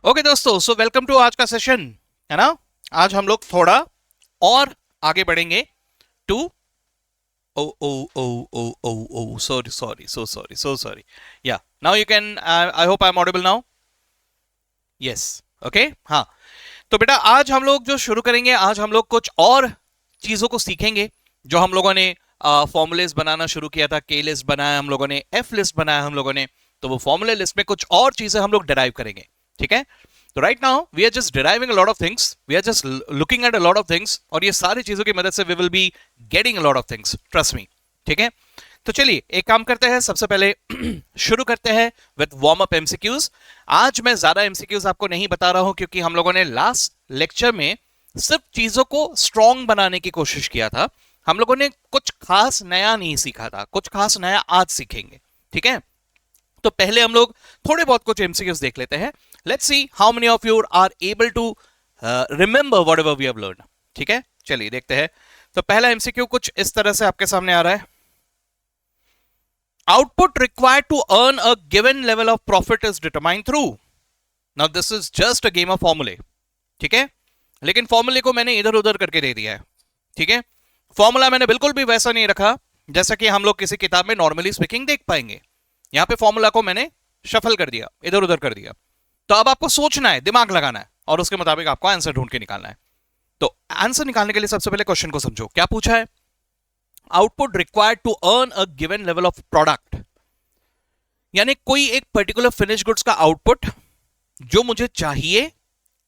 Okay दोस्तों, so welcome to आज का सेशन। है ना। आज हम लोग थोड़ा और आगे बढ़ेंगे टू ओ ओ ओ ओ ओ ओ sorry sorry so sorry so sorry. या now you can, I hope I am audible now. Yes. Okay. हाँ। तो बेटा आज हम लोग जो शुरू करेंगे, आज हम लोग कुछ और चीजों को सीखेंगे जो हम लोगों ने फॉर्मूलेस बनाना शुरू किया था। के लिस्ट बनाया हम लोगों ने, एफ लिस्ट बनाया हम लोगों ने। तो वो फॉर्मूले लिस्ट में कुछ और चीजें हम लोग डिराइव करेंगे। ठीक है। तो right now we are just deriving a lot of things, we are just looking at a lot of things, और ये सारी चीजों की मदद से we will be getting a lot of things, trust me. ठीक है। तो चलिए एक काम करते हैं, सबसे पहले शुरू करते हैं विद वार्म अप एमसीक्यूज। आज मैं ज्यादा एमसीक्यूज आपको नहीं बता रहा हूं क्योंकि हम लोगों ने लास्ट लेक्चर में सिर्फ चीजों को स्ट्रॉन्ग बनाने की कोशिश किया था। हम लोगों ने कुछ खास नया नहीं सीखा था, कुछ खास नया आज सीखेंगे। ठीक है। तो पहले हम लोग थोड़े बहुत कुछ एमसीक्यूज देख लेते हैं। Let's see how many of you are able to remember whatever we have learn. ठीक है, चलिए देखते हैं। तो पहला एमसीक्यू कुछ इस तरह से आपके सामने आ रहा है। Output required to earn a given level of profit is determined through. Now this is just a game of फॉर्मूले। ठीक है। लेकिन फॉर्मूले को मैंने इधर उधर करके दे दिया है। ठीक है। फॉर्मूला मैंने बिल्कुल भी वैसा नहीं रखा जैसा कि हम लोग किसी किताब में नॉर्मली स्पीकिंग देख पाएंगे। यहां पे फॉर्मूला को मैंने शफल कर दिया, इधर उधर कर दिया। तो अब आपको सोचना है, दिमाग लगाना है, और उसके मुताबिक आपको आंसर ढूंढ के निकालना है। तो आंसर निकालने के लिए सबसे पहले क्वेश्चन को समझो, क्या पूछा है। Output required to earn a given level of product, यानी कोई एक पर्टिकुलर फिनिश गुड्स का आउटपुट जो मुझे चाहिए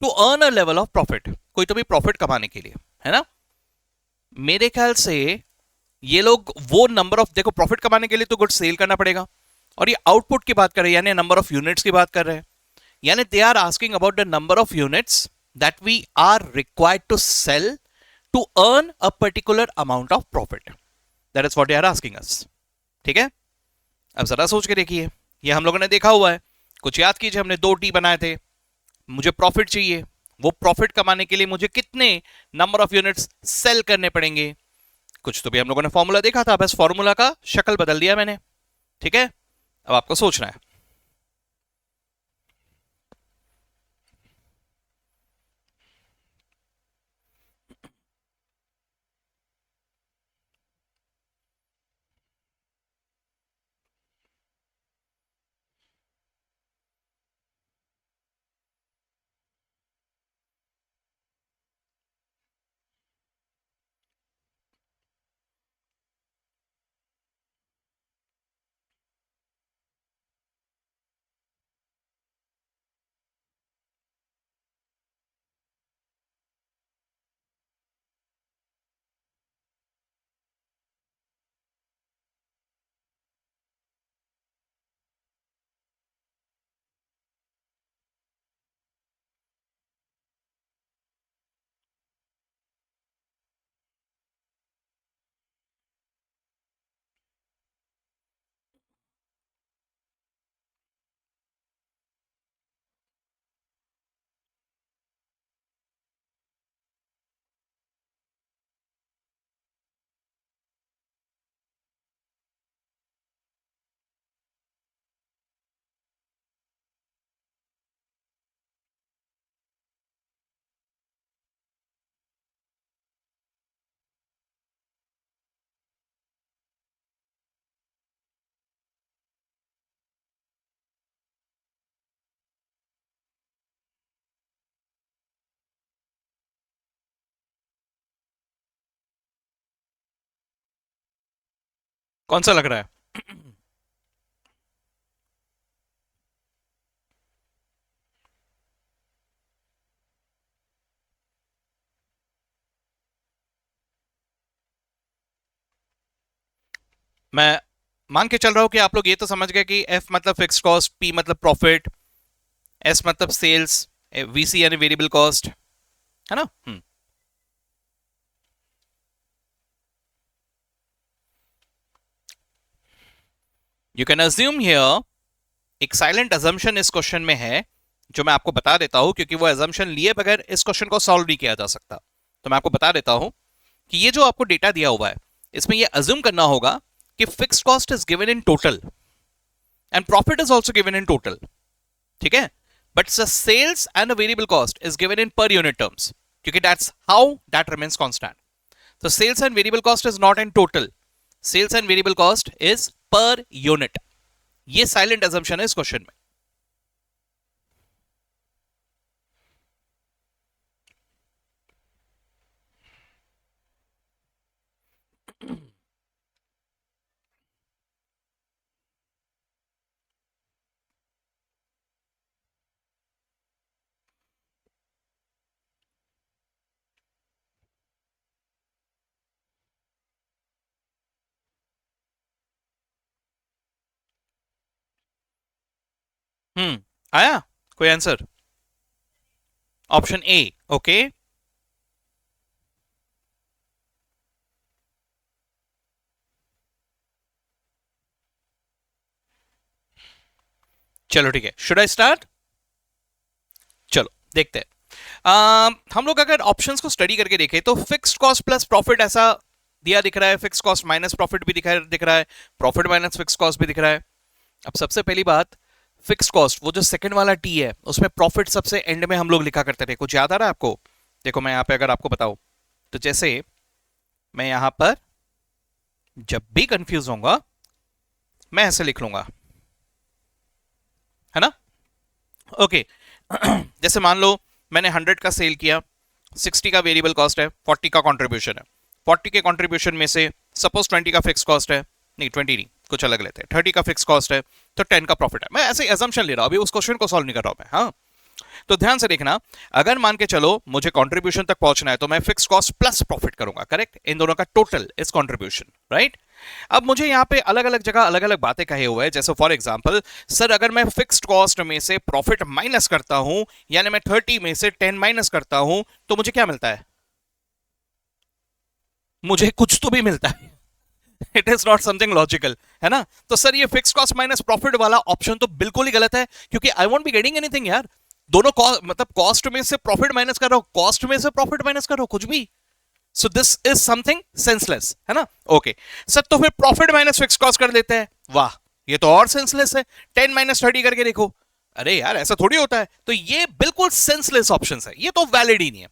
to earn a level of profit, कोई तो भी प्रॉफिट कमाने के लिए, है ना। मेरे ख्याल से ये लोग वो नंबर ऑफ, देखो प्रॉफिट कमाने के लिए तो गुड्स सेल करना पड़ेगा, और ये आउटपुट की बात कर रहे हैं यानी नंबर ऑफ यूनिट्स की बात कर रहे हैं। यानी they are asking about the number of units that we are required to sell to earn a particular amount of profit. That is what they are asking us. ठीक है। अब जरा सोच के देखिए, ये हम लोगों ने देखा हुआ है। कुछ याद कीजिए, हमने 2 टी बनाए थे। मुझे प्रॉफिट चाहिए, वो प्रॉफिट कमाने के लिए मुझे कितने नंबर ऑफ यूनिट्स सेल करने पड़ेंगे। कुछ तो भी हम लोगों ने फॉर्मूला देखा था, बस फॉर्मूला का शक्ल बदल दिया मैंने। ठीक है। अब आपको सोचना है। कौन सा लग रहा है। मैं मान के चल रहा हूं कि आप लोग ये तो समझ गए कि एफ मतलब फिक्स्ड कॉस्ट, पी मतलब प्रॉफिट, एस मतलब सेल्स, वीसी यानी वेरिएबल कॉस्ट, है ना। यू कैन अज्यूम हियर, एक साइलेंट अजम्पशन इस क्वेश्चन में है जो मैं आपको बता देता हूं, क्योंकि वो अजम्पशन लिए बगैर इस क्वेश्चन को सॉल्व नहीं किया जा सकता। तो मैं आपको बता देता हूं कि ये जो आपको डेटा दिया हुआ है, इसमें ये अज्यूम करना होगा कि fixed cost is given in total and profit is also given in total. ठीक है। but the sales and the variable cost is given in per unit terms, क्योंकि that's how that remains constant. So sales and variable cost is not in total. Sales and variable cost is per unit. ये silent assumption है इस question में. आया कोई answer? Option A. Okay, चलो ठीक है. Should I start? चलो देखते हैं. हम लोग अगर ऑप्शंस को स्टडी करके देखें तो फिक्स्ड कॉस्ट प्लस प्रॉफिट ऐसा दिया दिख रहा है, फिक्स्ड कॉस्ट माइनस प्रॉफिट भी दिख रहा है, प्रॉफिट माइनस फिक्स्ड कॉस्ट भी दिख रहा है. अब सबसे पहली बात, फिक्स्ड कॉस्ट वो जो सेकंड वाला टी है उसमें प्रॉफिट सबसे एंड में हम लोग लिखा करते थे. कुछ याद आ रहा है आपको? देखो मैं यहां पे अगर आपको बताऊं तो जैसे मैं यहां पर जब भी कंफ्यूज होऊंगा मैं ऐसे लिख लूंगा, है ना? ओके. जैसे मान लो मैंने 100 का सेल किया, 60 का वेरिएबल कॉस्ट है, 40 का कंट्रीब्यूशन है. 40 के कंट्रीब्यूशन में से सपोज 20 का फिक्स कॉस्ट है, नहीं 20 नहीं, कुछ अलग लेते हैं, 30 का फिक्स कॉस्ट है, तो 10 का प्रॉफिट है. मैं ऐसे एजम्पशन ले रहा हूं, अभी उस क्वेश्चन को सॉल्व नहीं कर रहा हूं मैं. हाँ, तो ध्यान से देखना, अगर मान के चलो मुझे कंट्रीब्यूशन तक पहुंचना है तो मैं फिक्स कॉस्ट प्लस प्रॉफिट करूंगा. करेक्ट? इन दोनों का टोटल इज कंट्रीब्यूशन. राइट? अब मुझे यहां पे अलग अलग जगह अलग अलग बातें कहे हुए हैं. जैसे फॉर एग्जांपल, सर अगर मैं फिक्स्ड कॉस्ट में से प्रॉफिट माइनस करता हूं, यानी मैं 30 में से 10 माइनस करता हूं, तो मुझे क्या मिलता है? मुझे कुछ तो भी मिलता है. It is not something logical, है ना? तो सर ये फिक्स कॉस्ट माइनस प्रॉफिट वाला ऑप्शन तो बिल्कुल ही गलत है, क्योंकि I won't be getting anything यार. दोनों मतलब कॉस्ट में से प्रॉफिट माइनस कर रहा हो, कॉस्ट में से प्रॉफिट माइनस कर रहा हो, कुछ भी. सो दिस इज समथिंग सेंसलेस, है ना? ओके सर, तो फिर प्रॉफिट माइनस फिक्स कॉस्ट कर देते हैं. वाह, ये तो और सेंसलेस है. 10 माइनस 30 करके देखो. अरे यार ऐसा थोड़ी होता है. तो ये बिल्कुल सेंसलेस ऑप्शन है, ये तो वैलिड ही नहीं है.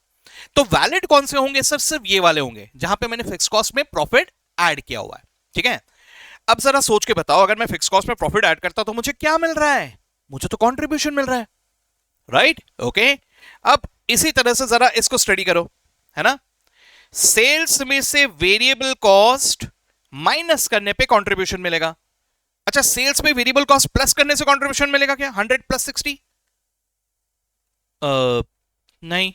तो वैलिड कौन से होंगे सर? सिर्फ ये वाले होंगे जहां पे मैंने फिक्स कॉस्ट में प्रॉफिट ऐड किया हुआ है. ठीक है? अब जरा सोच के बताओ, अगर मैं फिक्स कॉस्ट में प्रॉफिट ऐड करता तो मुझे क्या मिल रहा है? मुझे तो कंट्रीब्यूशन मिल रहा है. राइट? ओके. अब इसी तरह से जरा इसको स्टडी करो, है ना? सेल्स में से वेरिएबल कॉस्ट माइनस करने पे कंट्रीब्यूशन मिलेगा. अच्छा, सेल्स में वेरिएबल कॉस्ट प्लस करने से कंट्रीब्यूशन मिलेगा क्या? 100 प्लस 60? नहीं,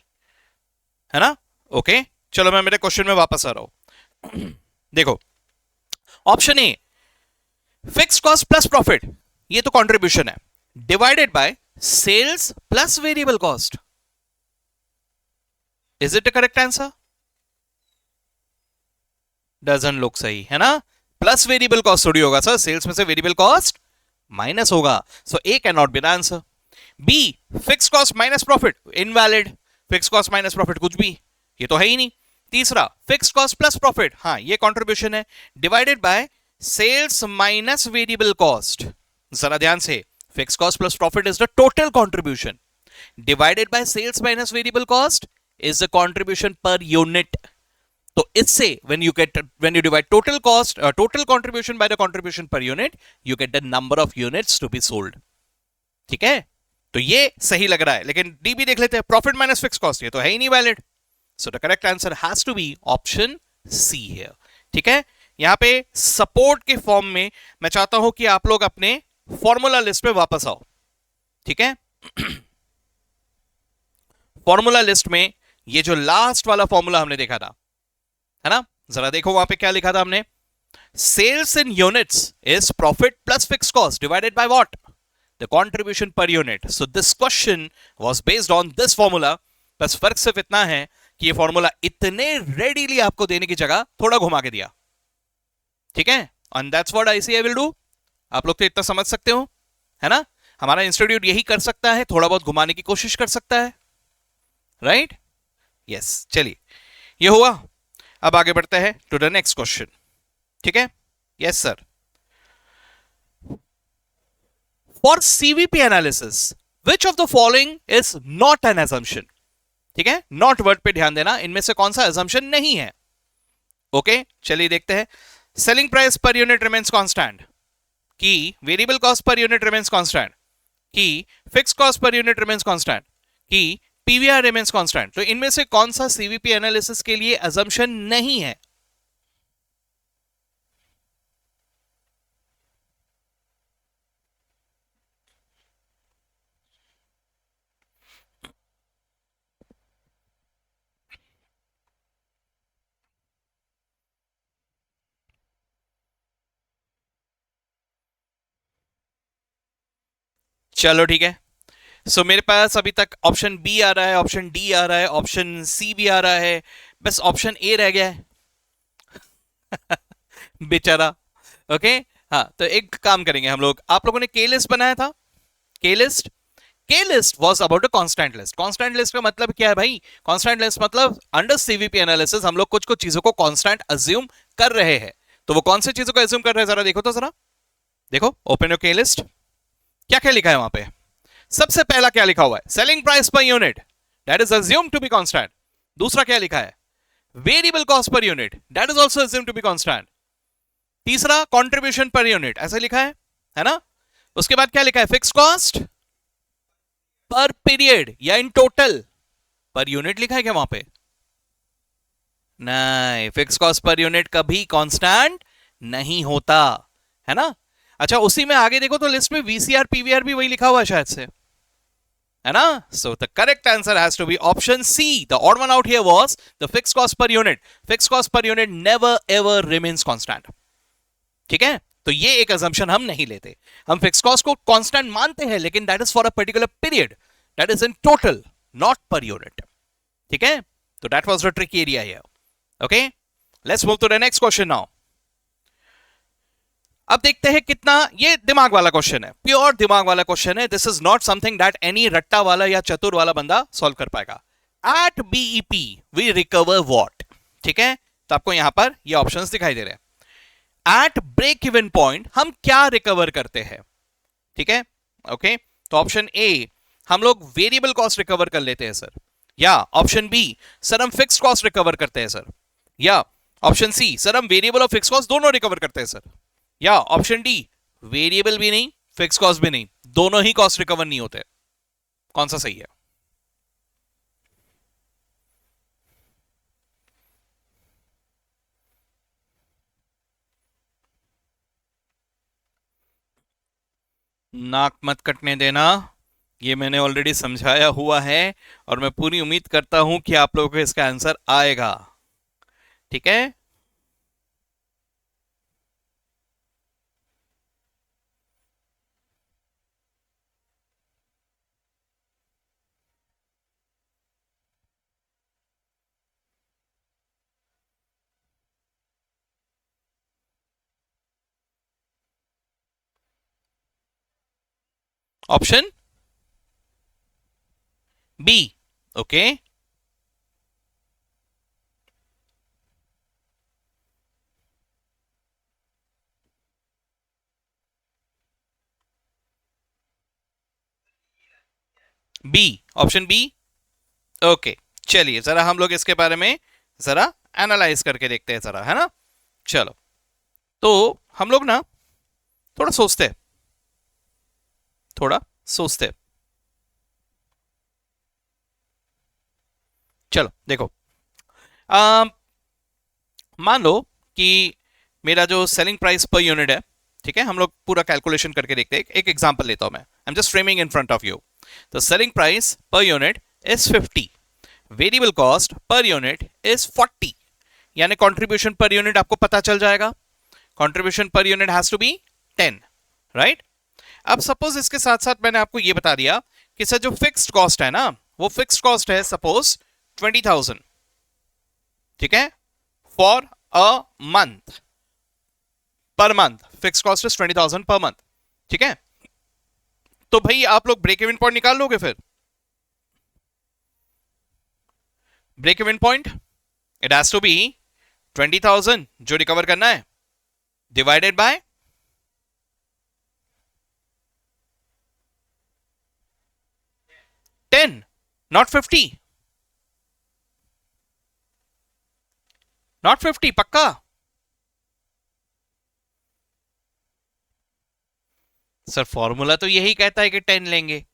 है ना? ओके, चलो मैं मेरे क्वेश्चन में वापस आ रहा हूं. देखो, option A fix cost plus profit, ये तो कंट्रीब्यूशन है, divided by sales plus variable cost. Is it the correct answer? Doesn't look सही, है ना? प्लस वेरिएबल कॉस्ट थोड़ी होगा सर, सेल्स में से वेरिएबल कॉस्ट माइनस होगा. So A can not be the answer. B fix cost minus profit, invalid. Fix cost minus profit कुछ भी, ये तो है ही नहीं. तीसरा फिक्स कॉस्ट प्लस प्रॉफिट, हाँ ये कंट्रीब्यूशन है, divided by sales minus variable cost. जरा ध्यान से, fix cost plus profit is the total contribution, divided by sales minus variable cost is the contribution per unit. तो इससे when you divide total cost total contribution by the contribution per unit, you get the number of units to be sold. ठीक है? तो ये सही लग रहा है, लेकिन डी भी देख लेते हैं, प्रॉफिट माइनस फिक्स कॉस्ट, ये तो है ही नहीं valid. So the correct answer has to be option C here. ठीक है? यहां पे सपोर्ट के फॉर्म में मैं चाहता हूं कि आप लोग अपने फॉर्मूला लिस्ट पे वापस आओ. ठीक है? फॉर्मूला लिस्ट में ये जो लास्ट वाला फॉर्मूला हमने देखा था, है ना? जरा देखो वहां पे क्या लिखा था हमने. Sales in units is profit plus fix cost divided by what? The contribution per unit. So this question was based on this formula. बस फर्क सिर्फ इतना है कि ये फॉर्मूला इतने रेडीली आपको देने की जगह थोड़ा घुमा के दिया. ठीक है? And that's what I see I will do. आप लोग तो इतना समझ सकते हो, है ना? हमारा इंस्टीट्यूट यही कर सकता है, थोड़ा बहुत घुमाने की कोशिश कर सकता है. राइट? यस, चलिए ये हुआ. अब आगे बढ़ते हैं टू द नेक्स्ट क्वेश्चन. ठीक है? Yes sir. For CVP analysis which of the following is not an assumption? ठीक है, नॉट वर्ड पे ध्यान देना, इनमें से कौन सा assumption नहीं है. ओके चलिए देखते हैं. Selling price per unit remains constant, कि variable cost per unit remains constant, कि fix cost per unit remains constant, कि पीवीआर रिमेन्स कांस्टेंट. तो इनमें से कौन सा सीवीपी एनालिसिस के लिए assumption नहीं है? चलो ठीक है. सो मेरे पास अभी तक ऑप्शन बी आ रहा है, ऑप्शन डी आ रहा है, ऑप्शन सी भी आ रहा है, बस ऑप्शन ए रह गया है. बेचारा. ओके. हाँ तो एक काम करेंगे हम लोग. आप लोगों ने के लिस्ट बनाया था. के लिस्ट, के list was about a constant list. Constant list का मतलब क्या है भाई? कॉन्स्टेंट लिस्ट मतलब अंडर सीवीपी एनालिसिस हम लोग कुछ कुछ चीजों को कॉन्स्टेंट अज्यूम कर रहे हैं. तो वो कौन सी चीजों को अज्यूम कर रहे हैं जरा देखो तो. जरा देखो, ओपन योर के लिस्ट. क्या क्या लिखा है वहां पे? सबसे पहला क्या लिखा हुआ है? Selling price per unit, that is assume to be constant. दूसरा क्या लिखा है? Variable cost per unit, that is also assume to be constant. तीसरा कंट्रीब्यूशन पर यूनिट, ऐसा लिखा है ना? उसके बाद क्या लिखा है? फिक्स कॉस्ट पर पीरियड या इन टोटल. पर यूनिट लिखा है क्या वहां पे? नहीं, फिक्स कॉस्ट पर यूनिट कभी कांस्टेंट नहीं होता, है ना? अच्छा उसी में आगे देखो तो लिस्ट में वीसीआर पीवीआर भी वही लिखा हुआ है शायद से, है ना? So the correct answer has to be option C. The odd one out here was the fix cost per unit. Fix cost per unit never ever remains constant. ठीक है, तो ये एक assumption हम नहीं लेते. हम फिक्स कॉस्ट को कांस्टेंट मानते हैं लेकिन that is for a particular period, that is in total, not per unit. ठीक है, तो that was the trick area here. Okay, let's move to the next question now. अब देखते हैं कितना ये दिमाग वाला क्वेश्चन है, प्योर दिमाग वाला क्वेश्चन है. This is not something that any रट्टा वाला या चतुर वाला बंदा सॉल्व कर पाएगा. At BEP we recover what. ठीक है, तो आपको यहां पर ये ऑप्शंस दिखाई दे रहे हैं. एट ब्रेक इवन पॉइंट हम क्या रिकवर करते हैं? ठीक है, ओके. तो ऑप्शन ए, हम लोग वेरिएबल कॉस्ट रिकवर कर लेते हैं सर. या ऑप्शन बी, सर हम फिक्स कॉस्ट रिकवर करते हैं सर. या ऑप्शन सी, सर हम वेरिएबल और फिक्स कॉस्ट दोनों रिकवर करते हैं सर. या ऑप्शन डी, वेरिएबल भी नहीं फिक्स कॉस्ट भी नहीं, दोनों ही कॉस्ट रिकवर नहीं होते. कौन सा सही है? नाक मत कटने देना, ये मैंने ऑलरेडी समझाया हुआ है और मैं पूरी उम्मीद करता हूं कि आप लोगों को इसका आंसर आएगा. ठीक है, option B. Okay, B, option B. Okay, चलिए जरा हम लोग इसके बारे में जरा एनालाइज करके देखते हैं जरा, है ना? चलो, तो हम लोग ना थोड़ा सोचते हैं, थोड़ा सोचते हैं. चलो देखो, आ, मान लो कि मेरा जो सेलिंग प्राइस पर यूनिट है, ठीक है, हम लोग पूरा कैलकुलेशन करके देखते हैं. एक एग्जांपल लेता हूं मैं. I am just framing in front of you. The selling price per unit is 50, variable cost per unit is 40. यानी कंट्रीब्यूशन पर यूनिट आपको पता चल जाएगा. Contribution per unit has to be 10, right? अब सपोज इसके साथ साथ मैंने आपको ये बता दिया कि सर जो फिक्स्ड कॉस्ट है ना, वो फिक्स्ड कॉस्ट है सपोज 20,000. ठीक है, for a month, per month fix cost is 20,000 per month. ठीक है, तो भाई आप लोग ब्रेक इवन पॉइंट निकाल लोगे. फिर break even point it has to be 20,000 जो रिकवर करना है, डिवाइडेड बाय नॉट 50, नॉट 50 पक्का? सर फॉर्मूला तो यही कहता है कि 10 लेंगे।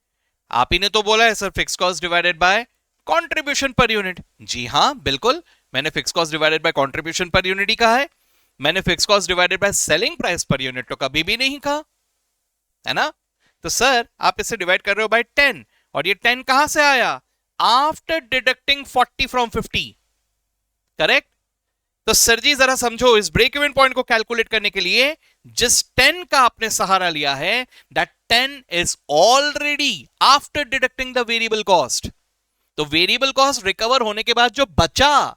आप ही ने तो बोला है sir fix cost divided by contribution per unit. जी हां बिल्कुल, मैंने fix cost divided by contribution per unit ही कहा है। मैंने fix cost divided by selling price per unit तो कभी भी नहीं कहा है ना। तो सर आप इसे डिवाइड कर रहे हो बाय 10, और ये 10 कहां से आया? After deducting 40 from 50, correct. तो सर जी जरा समझो, इस ब्रेक इवन पॉइंट को कैलकुलेट करने के लिए जिस 10 का आपने सहारा लिया है, that 10 is already after deducting the variable cost. तो वेरिएबल कॉस्ट रिकवर होने के बाद जो बचा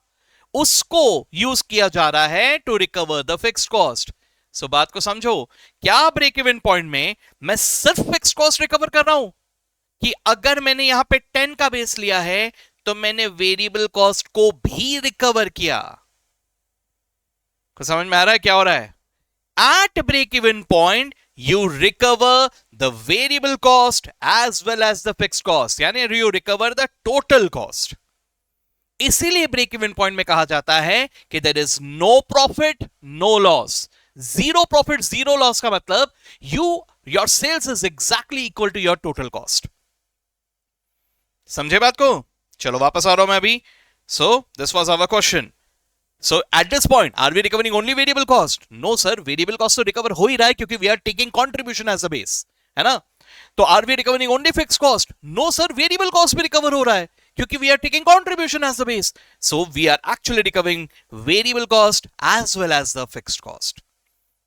उसको यूज किया जा रहा है to recover the fixed cost. So बात को समझो, क्या ब्रेक इवन पॉइंट में मैं सिर्फ फिक्स्ड कॉस्ट रिकवर कर रहा हूं, कि अगर मैंने यहां पे 10 का बेस लिया है तो मैंने वेरिएबल कॉस्ट को भी रिकवर किया? को समझ में आ रहा है क्या हो रहा है? At break even point you recover the variable cost as well as the fixed cost, यानी you recover the total cost. इसीलिए ब्रेक इवन पॉइंट में कहा जाता है कि there is no profit no loss. Zero profit zero loss का मतलब your sales is exactly equal to your total cost. समझे बात को? चलो वापस आ रहा हूं मैं अभी। So this was our question. So at this point, are we recovering only variable cost? No sir, variable cost तो recover हो ही रहा है क्योंकि we are taking contribution as a base, है ना। तो are we recovering only fixed cost? No sir, variable cost भी recover हो रहा है क्योंकि we are taking contribution as a base. So we are actually recovering variable cost as well as the fixed cost.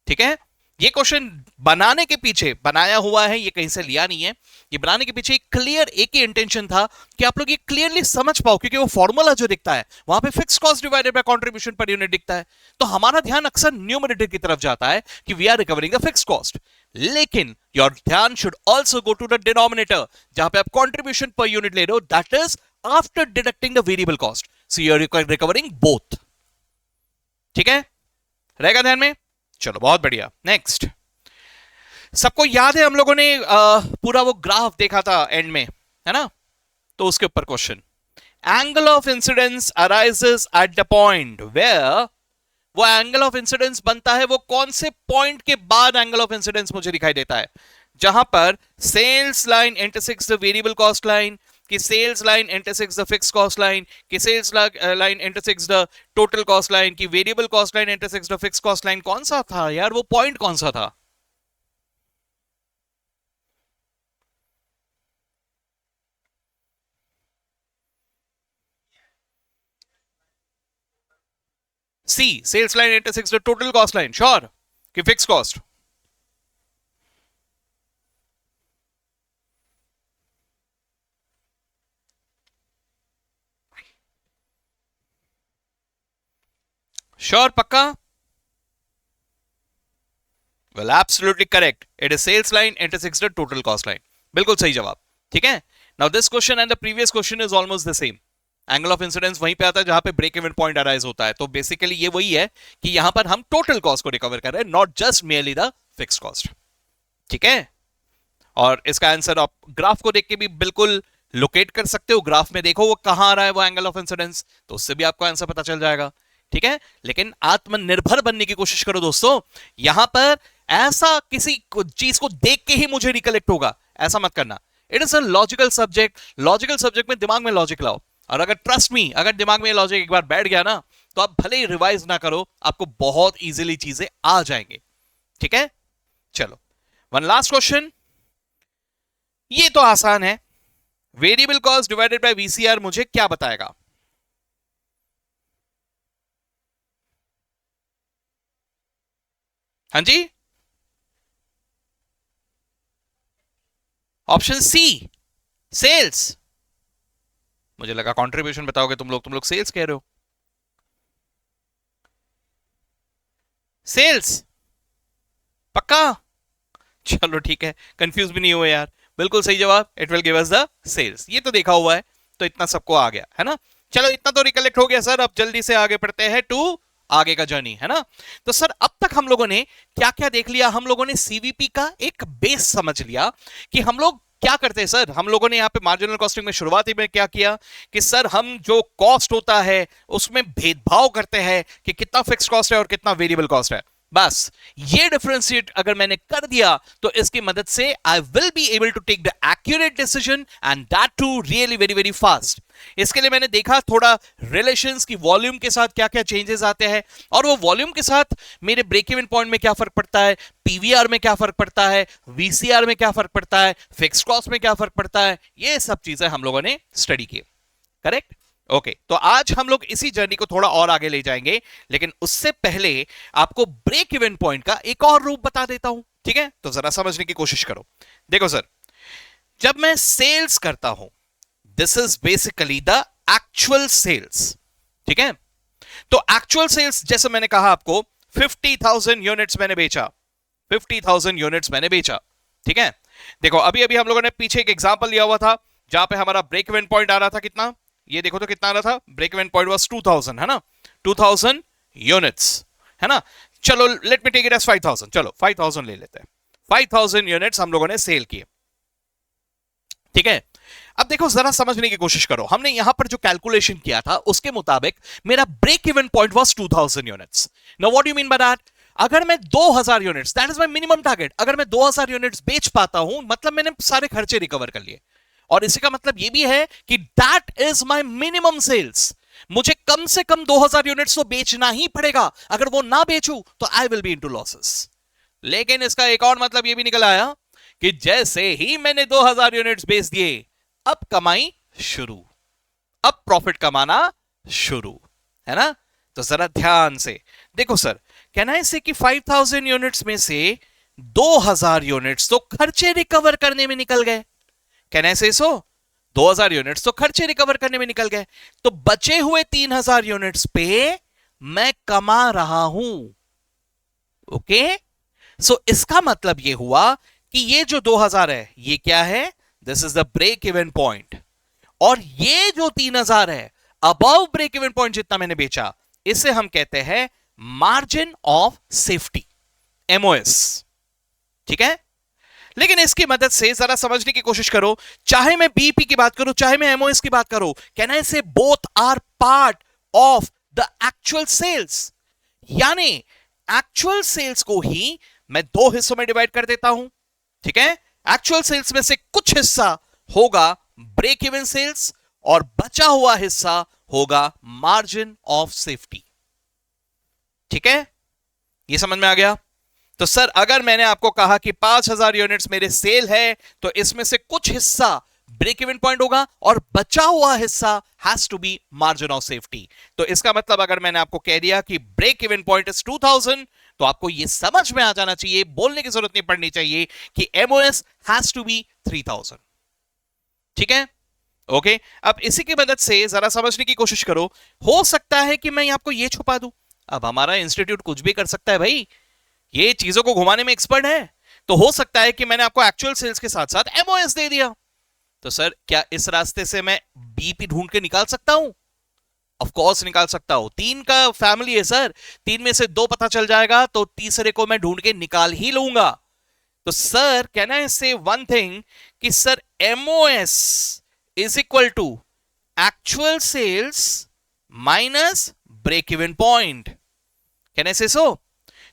ठीक है। ये question बनाने के पीछे बनाया हुआ है, ये कहीं से लिया नहीं है। ये बनाने के पीछे क्लियर एक ही इंटेंशन था कि आप लोग ये क्लियरली समझ पाओ, क्योंकि वो फॉर्मूला जो दिखता है वहां पे fix cost divided by contribution per unit दिखता है, तो हमारा ध्यान अक्सर न्यूमरेटर की तरफ जाता है कि we are recovering the fix cost. लेकिन योर ध्यान should also go to the denominator, जहां पे आप कंट्रीब्यूशन पर यूनिट ले रहे हो, that is after deducting the variable cost. So you are recovering both. ठीक है, रहेगा ध्यान में? चलो बहुत बढ़िया। नेक्स्ट, सबको याद है हम लोगों ने पूरा वो ग्राफ देखा था एंड में, है ना। तो उसके ऊपर question, angle of incidence arises at the point where, वो एंगल ऑफ इंसिडेंस बनता है वो कौन से पॉइंट के बाद एंगल ऑफ इंसिडेंस मुझे दिखाई देता है? जहां पर sales line intersects the variable cost line, कि sales line intersects the fix cost line, कि sales line intersects the total cost line, कि variable cost line intersects the fix cost line. कौन सा था यार वो पॉइंट, कौन सा था? C, sales line intersects the total cost line, sure, कि फिक्स कॉस्ट? श्योर, पक्का? Well absolutely correct, it is sales line intersects the total cost line. बिल्कुल सही जवाब। ठीक है, now this question and the previous question is almost the same. Angle of incidence वहीं पे आता है जहां पे ब्रेक इवन पॉइंट अराइज होता है। तो बेसिकली ये वही है कि यहां पर हम टोटल कॉस्ट को रिकवर कर रहे हैं, not just merely the fixed cost. ठीक है, और इसका आंसर आप ग्राफ को देख के भी बिल्कुल लोकेट कर सकते हो। ग्राफ में देखो वो कहां आ रहा है वो एंगल ऑफ इंसिडेंस, तो उससे भी आपको आंसर पता चल जाएगा। ठीक है, लेकिन आत्मनिर्भर बनने की कोशिश करो दोस्तों। यहां पर ऐसा किसी चीज को देख के ही मुझे रिकलेक्ट होगा ऐसा मत करना। It is a logical subject, logical subject में दिमाग में लॉजिक लाओ। और अगर ट्रस्ट मी, अगर दिमाग में लॉजिक एक बार बैठ गया ना, तो आप भले ही रिवाइज ना करो, आपको बहुत इजीली चीजें आ जाएंगे। ठीक है, चलो वन लास्ट क्वेश्चन, ये तो आसान है। Variable cost divided bye VCR मुझे क्या बताएगा? हाँ जी, ऑप्शन सी, सेल्स। मुझे लगा कंट्रीब्यूशन बताओगे तुम लोग सेल्स कह रहे हो। सेल्स पक्का? चलो ठीक है, कंफ्यूज भी नहीं हुए यार, बिल्कुल सही जवाब, it will give us the sales. ये तो देखा हुआ है, तो इतना सबको आ गया है ना। चलो इतना तो रिकलेक्ट हो गया सर, अब जल्दी से आगे बढ़ते हैं टू आगे का जर्नी, है ना। तो सर अब तक हम लोगों ने क्या क्या देख लिया? हम लोगों ने सीवीपी का एक बेस समझ लिया कि हम लोग क्या करते हैं सर, हम लोगों ने यहाँ पे मार्जिनल कॉस्टिंग में शुरुआती में क्या किया कि सर हम जो कॉस्ट होता है उसमें भेदभाव करते हैं कि कितना फिक्स कॉस्ट है और कितना वेरिएबल कॉस्ट है। बस ये डिफरेंशिएट अगर मैंने कर दिया तो इसकी मदद से I will be able to take the accurate decision and that too really very very fast. इसके लिए मैंने देखा थोड़ा रिलेशंस की वॉल्यूम के साथ क्या क्या चेंजेस आते हैं और वो वॉल्यूम के साथ मेरे ब्रेक इवन पॉइंट में क्या फर्क पड़ता है, पीवीआर में क्या फर्क पड़ता है, वीसीआर में क्या फर्क पड़ता है, फिक्स कॉस्ट में क्या फर्क पड़ता है, ये सब चीजें हम लोगों ने स्टडी की। करेक्ट? ओके, तो आज हम लोग इसी जर्नी को थोड़ा और आगे ले जाएंगे, लेकिन उससे पहले आपको ब्रेक इवन पॉइंट का एक और रूप बता देता हूं। ठीक है, तो जरा समझने की कोशिश करो। देखो सर, जब मैं सेल्स करता हूं, this is basically the actual sales. ठीक है, तो एक्चुअल सेल्स जैसे मैंने कहा आपको 50,000 यूनिट्स मैंने बेचा, 50,000 यूनिट्स मैंने बेचा। ठीक है, देखो अभी अभी हम लोगों ने पीछे एक एग्जांपल लिया हुआ था जहां पे हमारा ब्रेक इवन पॉइंट आ रहा था कितना, ये देखो तो कितना आ रहा था, ब्रेक इवन पॉइंट वाज 2000, है ना, 2000 यूनिट्स, है ना। चलो let me take it as 5000, चलो 5000 ले लेते हैं। 5000 यूनिट्स हम लोगों ने सेल किए। ठीक है, अब देखो जरा समझने की कोशिश करो, हमने यहां पर जो कैलकुलेशन किया था उसके मुताबिक मेरा break even point was 2000 units. Now what do you mean by that? अगर मैं 2000 units, that is my minimum target, अगर मैं 2000 यूनिट्स बेच पाता हूं मतलब मैंने सारे खर्चे रिकवर कर लिए। और इसी का मतलब यह भी है कि that is my minimum sales. मुझे कम से कम 2000 यूनिट्स तो बेचना ही पड़ेगा, अगर वो ना बेचूं तो I will B into losses. लेकिन इसका एक और मतलब यह भी निकल आया कि जैसे ही मैंने 2000 यूनिट्स बेच दिए, अब कमाई शुरू, अब प्रॉफिट कमाना शुरू, है ना। तो जरा ध्यान से देखो सर, कैन आई से कि 5000 यूनिट्स में से 2000 यूनिट्स तो खर्चे रिकवर करने में निकल गए। Can I say so? 2000 units तो खर्चे रिकवर करने में निकल गए, तो बचे हुए 3000 यूनिट्स पे मैं कमा रहा हूं। ओके, सो इसका मतलब यह हुआ कि ये जो 2000 है ये क्या है, this is the break even point, और ये जो 3000 है अबव ब्रेक इवन पॉइंट जितना मैंने बेचा, इसे हम कहते हैं मार्जिन ऑफ सेफ्टी, एमओएस। ठीक है, लेकिन इसकी मदद से जरा समझने की कोशिश करो, चाहे मैं बीपी की बात करूं चाहे मैं एमओएस की बात करूं, can I say both are part of the actual sales. यानी एक्चुअल सेल्स को ही मैं दो हिस्सों में डिवाइड कर देता हूं। ठीक है, एक्चुअल सेल्स में से कुछ हिस्सा होगा ब्रेक इवन सेल्स और बचा हुआ हिस्सा होगा मार्जिन ऑफ सेफ्टी। ठीक है, यह समझ में आ गया? तो सर अगर मैंने आपको कहा कि 5000 यूनिट्स मेरे सेल है, तो इसमें से कुछ हिस्सा ब्रेक इवन पॉइंट होगा और बचा हुआ हिस्सा has to be margin of safety. तो इसका मतलब अगर मैंने आपको कह दिया कि ब्रेक इवन पॉइंट इज 2000, तो आपको यह समझ में आ जाना चाहिए, बोलने की जरूरत नहीं पड़नी चाहिए कि एमओएस हैज टू बी 3000। ठीक है, ओके। अब इसी की मदद से जरा समझने की कोशिश करो, हो सकता है कि मैं आपको यह छुपा दूं। अब हमारा इंस्टीट्यूट कुछ भी कर सकता है भाई, ये चीजों को घुमाने में एक्सपर्ट है, तो हो सकता है कि मैंने आपको एक्चुअल सेल्स के साथ साथ एमओएस दे दिया। तो सर क्या इस रास्ते से मैं बीपी ढूंढ के निकाल सकता हूं? ऑफ कोर्स निकाल सकता हूं, 3 का फैमिली है सर, 3 में से 2 पता चल जाएगा तो तीसरे को मैं ढूंढ के निकाल ही लूंगा। तो sir can I say one thing कि sir MOS is equal to actual sales minus break even point. Can I say so?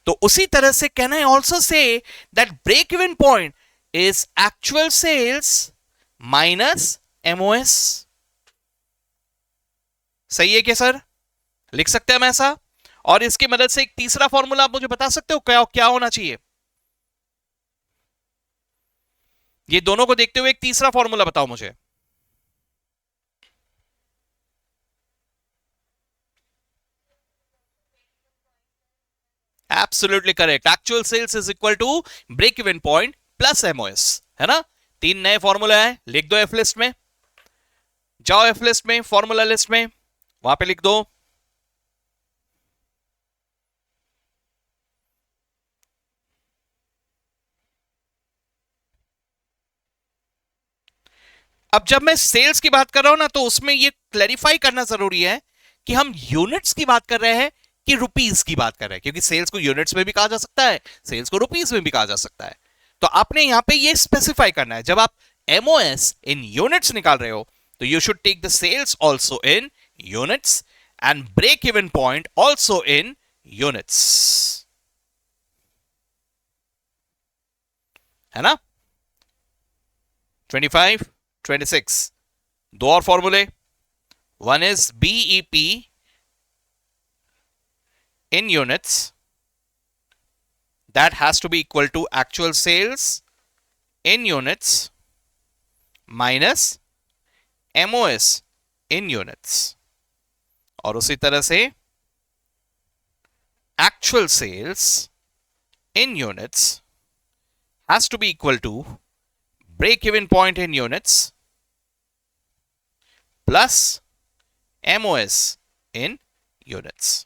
तो उसी तरह से can I also say that break even point is actual sales minus MOS. सही है क्या sir? लिख सकते हैं हम ऐसा? और इसकी मदद से एक तीसरा फॉर्मूला आप मुझे बता सकते हो क्या क्या होना चाहिए? ये दोनों को देखते हुए एक तीसरा फॉर्मूला बताओ मुझे। Absolutely correct, actual sales is equal to break even point plus MOS, है ना। 3 नए फॉर्मूला है, लिख दो एफ लिस्ट में, जाओ एफ लिस्ट में, फॉर्मूला लिस्ट में, वहां पे लिख दो। अब जब मैं सेल्स की बात कर रहा हूं ना, तो उसमें यह क्लैरिफाई करना जरूरी है कि हम यूनिट्स की बात कर रहे हैं कि रुपीस की बात कर रहे हैं, क्योंकि सेल्स को यूनिट्स में भी कहा जा सकता है, सेल्स को रुपीस में भी कहा जा सकता है। तो आपने यहां पे ये स्पेसिफाई करना है, जब आप एमओएस इन यूनिट्स निकाल रहे हो तो you should take the sales also in units and break even point also in units, है ना। 25, 26 दो और फॉर्मूले, one is BEP in units that has to be equal to actual sales in units minus MOS in units, और उसी तरह से actual sales in units has to be equal to break even point in units plus MOS in units.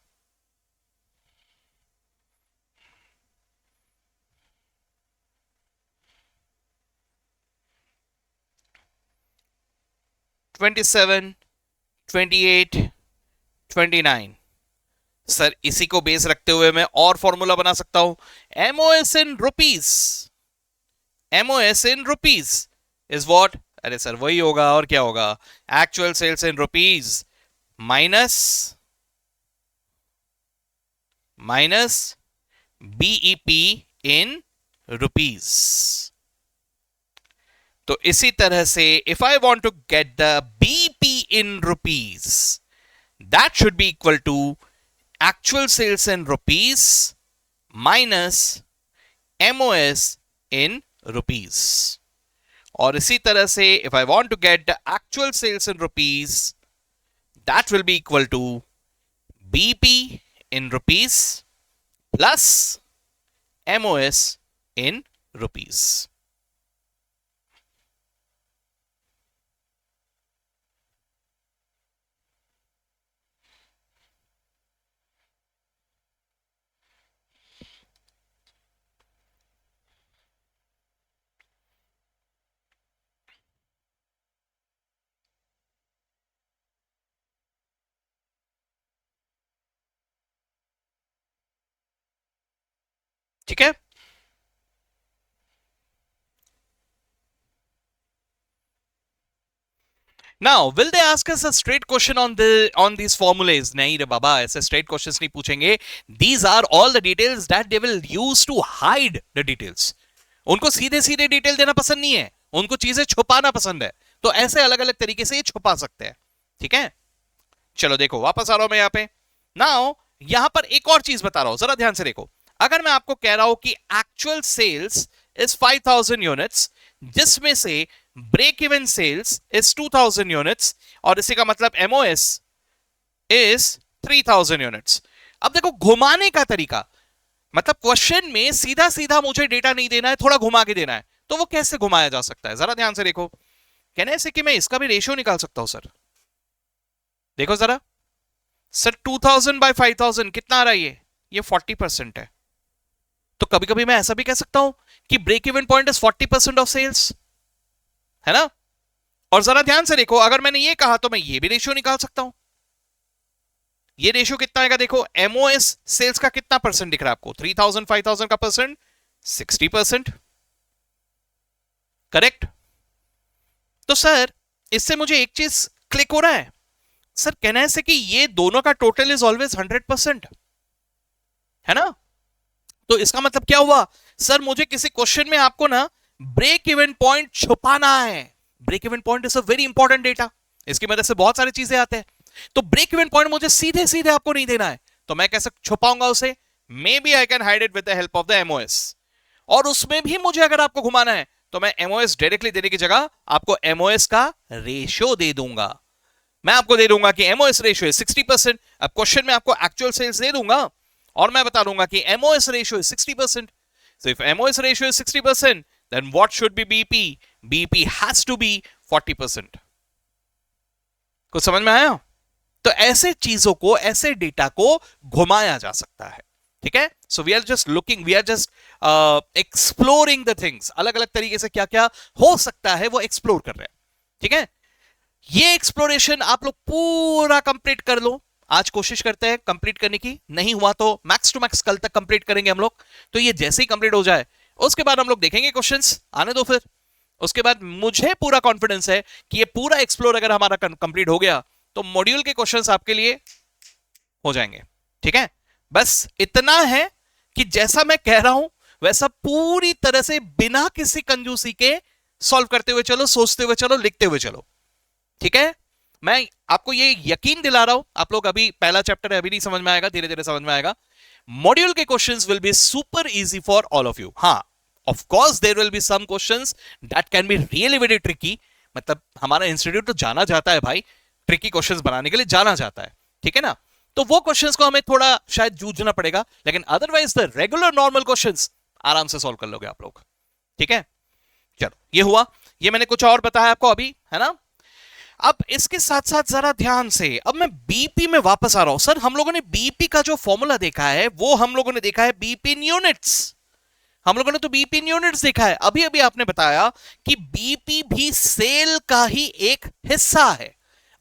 $27, $28, $29 sir इसी को base रखते हुए मैं और फॉर्मूला बना सकता हूं, MOS in rupees, MOS in rupees is what, अरे सर वही होगा और क्या होगा, actual sales in rupees minus BEP in rupees. तो इसी तरह से if I want to get the BP in rupees that should be equal to actual sales in rupees minus MOS in rupees, और इसी तरह से if I want to get the actual sales in rupees that will B equal to BP in rupees plus MOS in rupees. ठीक है, Now, will they ask us a straight question on these formulas? नहीं रे बाबा, ऐसे straight questions नहीं पूछेंगे. These are all the details that they will use to hide the details. उनको सीधे सीधे डिटेल देना पसंद नहीं है, उनको चीजें छुपाना पसंद है, तो ऐसे अलग अलग तरीके से ये छुपा सकते हैं. ठीक है, चलो देखो वापस आ रहा हूं मैं यहाँ पे. नाउ यहां पर एक और चीज बता रहा हूं, जरा ध्यान से देखो. अगर मैं आपको कह रहा हूं कि एक्चुअल सेल्स इज 5000 यूनिट्स, जिसमें से break even sales is 2000 units, और इसी का मतलब एमओएस इज 3000 यूनिट्स. अब देखो घुमाने का तरीका, मतलब क्वेश्चन में सीधा सीधा मुझे डेटा नहीं देना है, थोड़ा घुमा के देना है, तो वो कैसे घुमाया जा सकता है, जरा ध्यान से देखो. कहने से कि मैं इसका भी रेशियो निकाल सकता हूं सर. देखो जरा सर, 2000 बाय 5000 कितना आ रहा है, ये 40% है. तो कभी कभी मैं ऐसा भी कह सकता हूं कि break even point is 40% of sales, है ना. और जरा ध्यान से देखो, अगर मैंने ये कहा तो मैं ये भी रेशियो निकाल सकता हूं. ये रेशियो कितना आएगा, देखो एमओएस सेल्स का कितना परसेंट दिख रहा है आपको, 3000 5000 का परसेंट 60%, करेक्ट. तो सर इससे मुझे एक चीज क्लिक हो रहा है सर, कहना है कि ये दोनों का टोटल इज ऑलवेज 100%, है ना. तो इसका मतलब क्या हुआ सर, मुझे किसी क्वेश्चन में आपको ना ब्रेक इवन पॉइंट छुपाना है. Break even point is a very important data, इसकी मदद से बहुत सारी चीजें आते हैं. तो ब्रेक इवन पॉइंट मुझे सीधे सीधे आपको नहीं देना है, तो मैं कैसे छुपाऊंगा उसे, maybe I can hide it with the help of the MOS. और उसमें भी मुझे अगर आपको घुमाना है तो मैं एमओएस डायरेक्टली देने की जगह आपको एमओएस का रेशियो दे दूंगा. मैं आपको दे दूंगा कि एमओएस रेशियो इज 60%. अब क्वेश्चन में आपको एक्चुअल सेल्स दे दूंगा और मैं बता दूंगा कि MOS ratio is 60%. So if MOS ratio is 60%, then what should be BP? BP has to be 40%. कुछ समझ में आया? तो ऐसे चीजों को, ऐसे डेटा को घुमाया जा सकता है. ठीक है, so we are just looking, we are just exploring the things. अलग अलग तरीके से क्या क्या हो सकता है वो एक्सप्लोर कर रहे हैं. ठीक है, ये एक्सप्लोरेशन आप लोग पूरा कंप्लीट कर लो. आज कोशिश करते हैं कंप्लीट करने की, नहीं हुआ तो मैक्स टू मैक्स कल तक कंप्लीट करेंगे हम लोग. तो ये जैसे ही कंप्लीट हो जाए उसके बाद हम लोग देखेंगे क्वेश्चंस. आने दो फिर, उसके बाद मुझे पूरा कॉन्फिडेंस है कि ये पूरा एक्सप्लोर अगर हमारा कंप्लीट हो गया तो मॉड्यूल के क्वेश्चंस आपके लिए हो जाएंगे। ठीक है, बस इतना है कि जैसा मैं कह रहा हूं वैसा पूरी तरह से बिना किसी कंजूसी के सॉल्व करते हुए चलो, सोचते हुए चलो, लिखते हुए चलो। ठीक है, मैं आपको ये यकीन दिला रहा हूं, आप लोग अभी पहला चैप्टर है, अभी नहीं समझ में आएगा, धीरे धीरे समझ में आएगा। मॉड्यूल के questions will be super easy for all of you. हाँ, of course there will be some questions that can be really very tricky. मतलब हमारा इंस्टीट्यूट तो जाना जाता है भाई, ट्रिकी क्वेश्चंस बनाने के लिए जाना जाता है। ठीक है ना, तो वो क्वेश्चंस को हमें थोड़ा शायद जूझना पड़ेगा, लेकिन otherwise the regular normal questions आराम से सॉल्व कर लोगे आप लोग। ठीक है, चलो ये हुआ, ये मैंने कुछ और बताया आपको अभी, है ना। अब इसके साथ साथ जरा ध्यान से, अब मैं बीपी में वापस आ रहा हूं। सर हम लोगों ने बीपी का जो फॉर्मूला देखा है वो हम लोगों ने देखा है बीपी इन यूनिट्स, हम लोगों ने तो बीपी इन यूनिट्स देखा है। अभी अभी आपने बताया कि बीपी भी सेल का ही एक हिस्सा है।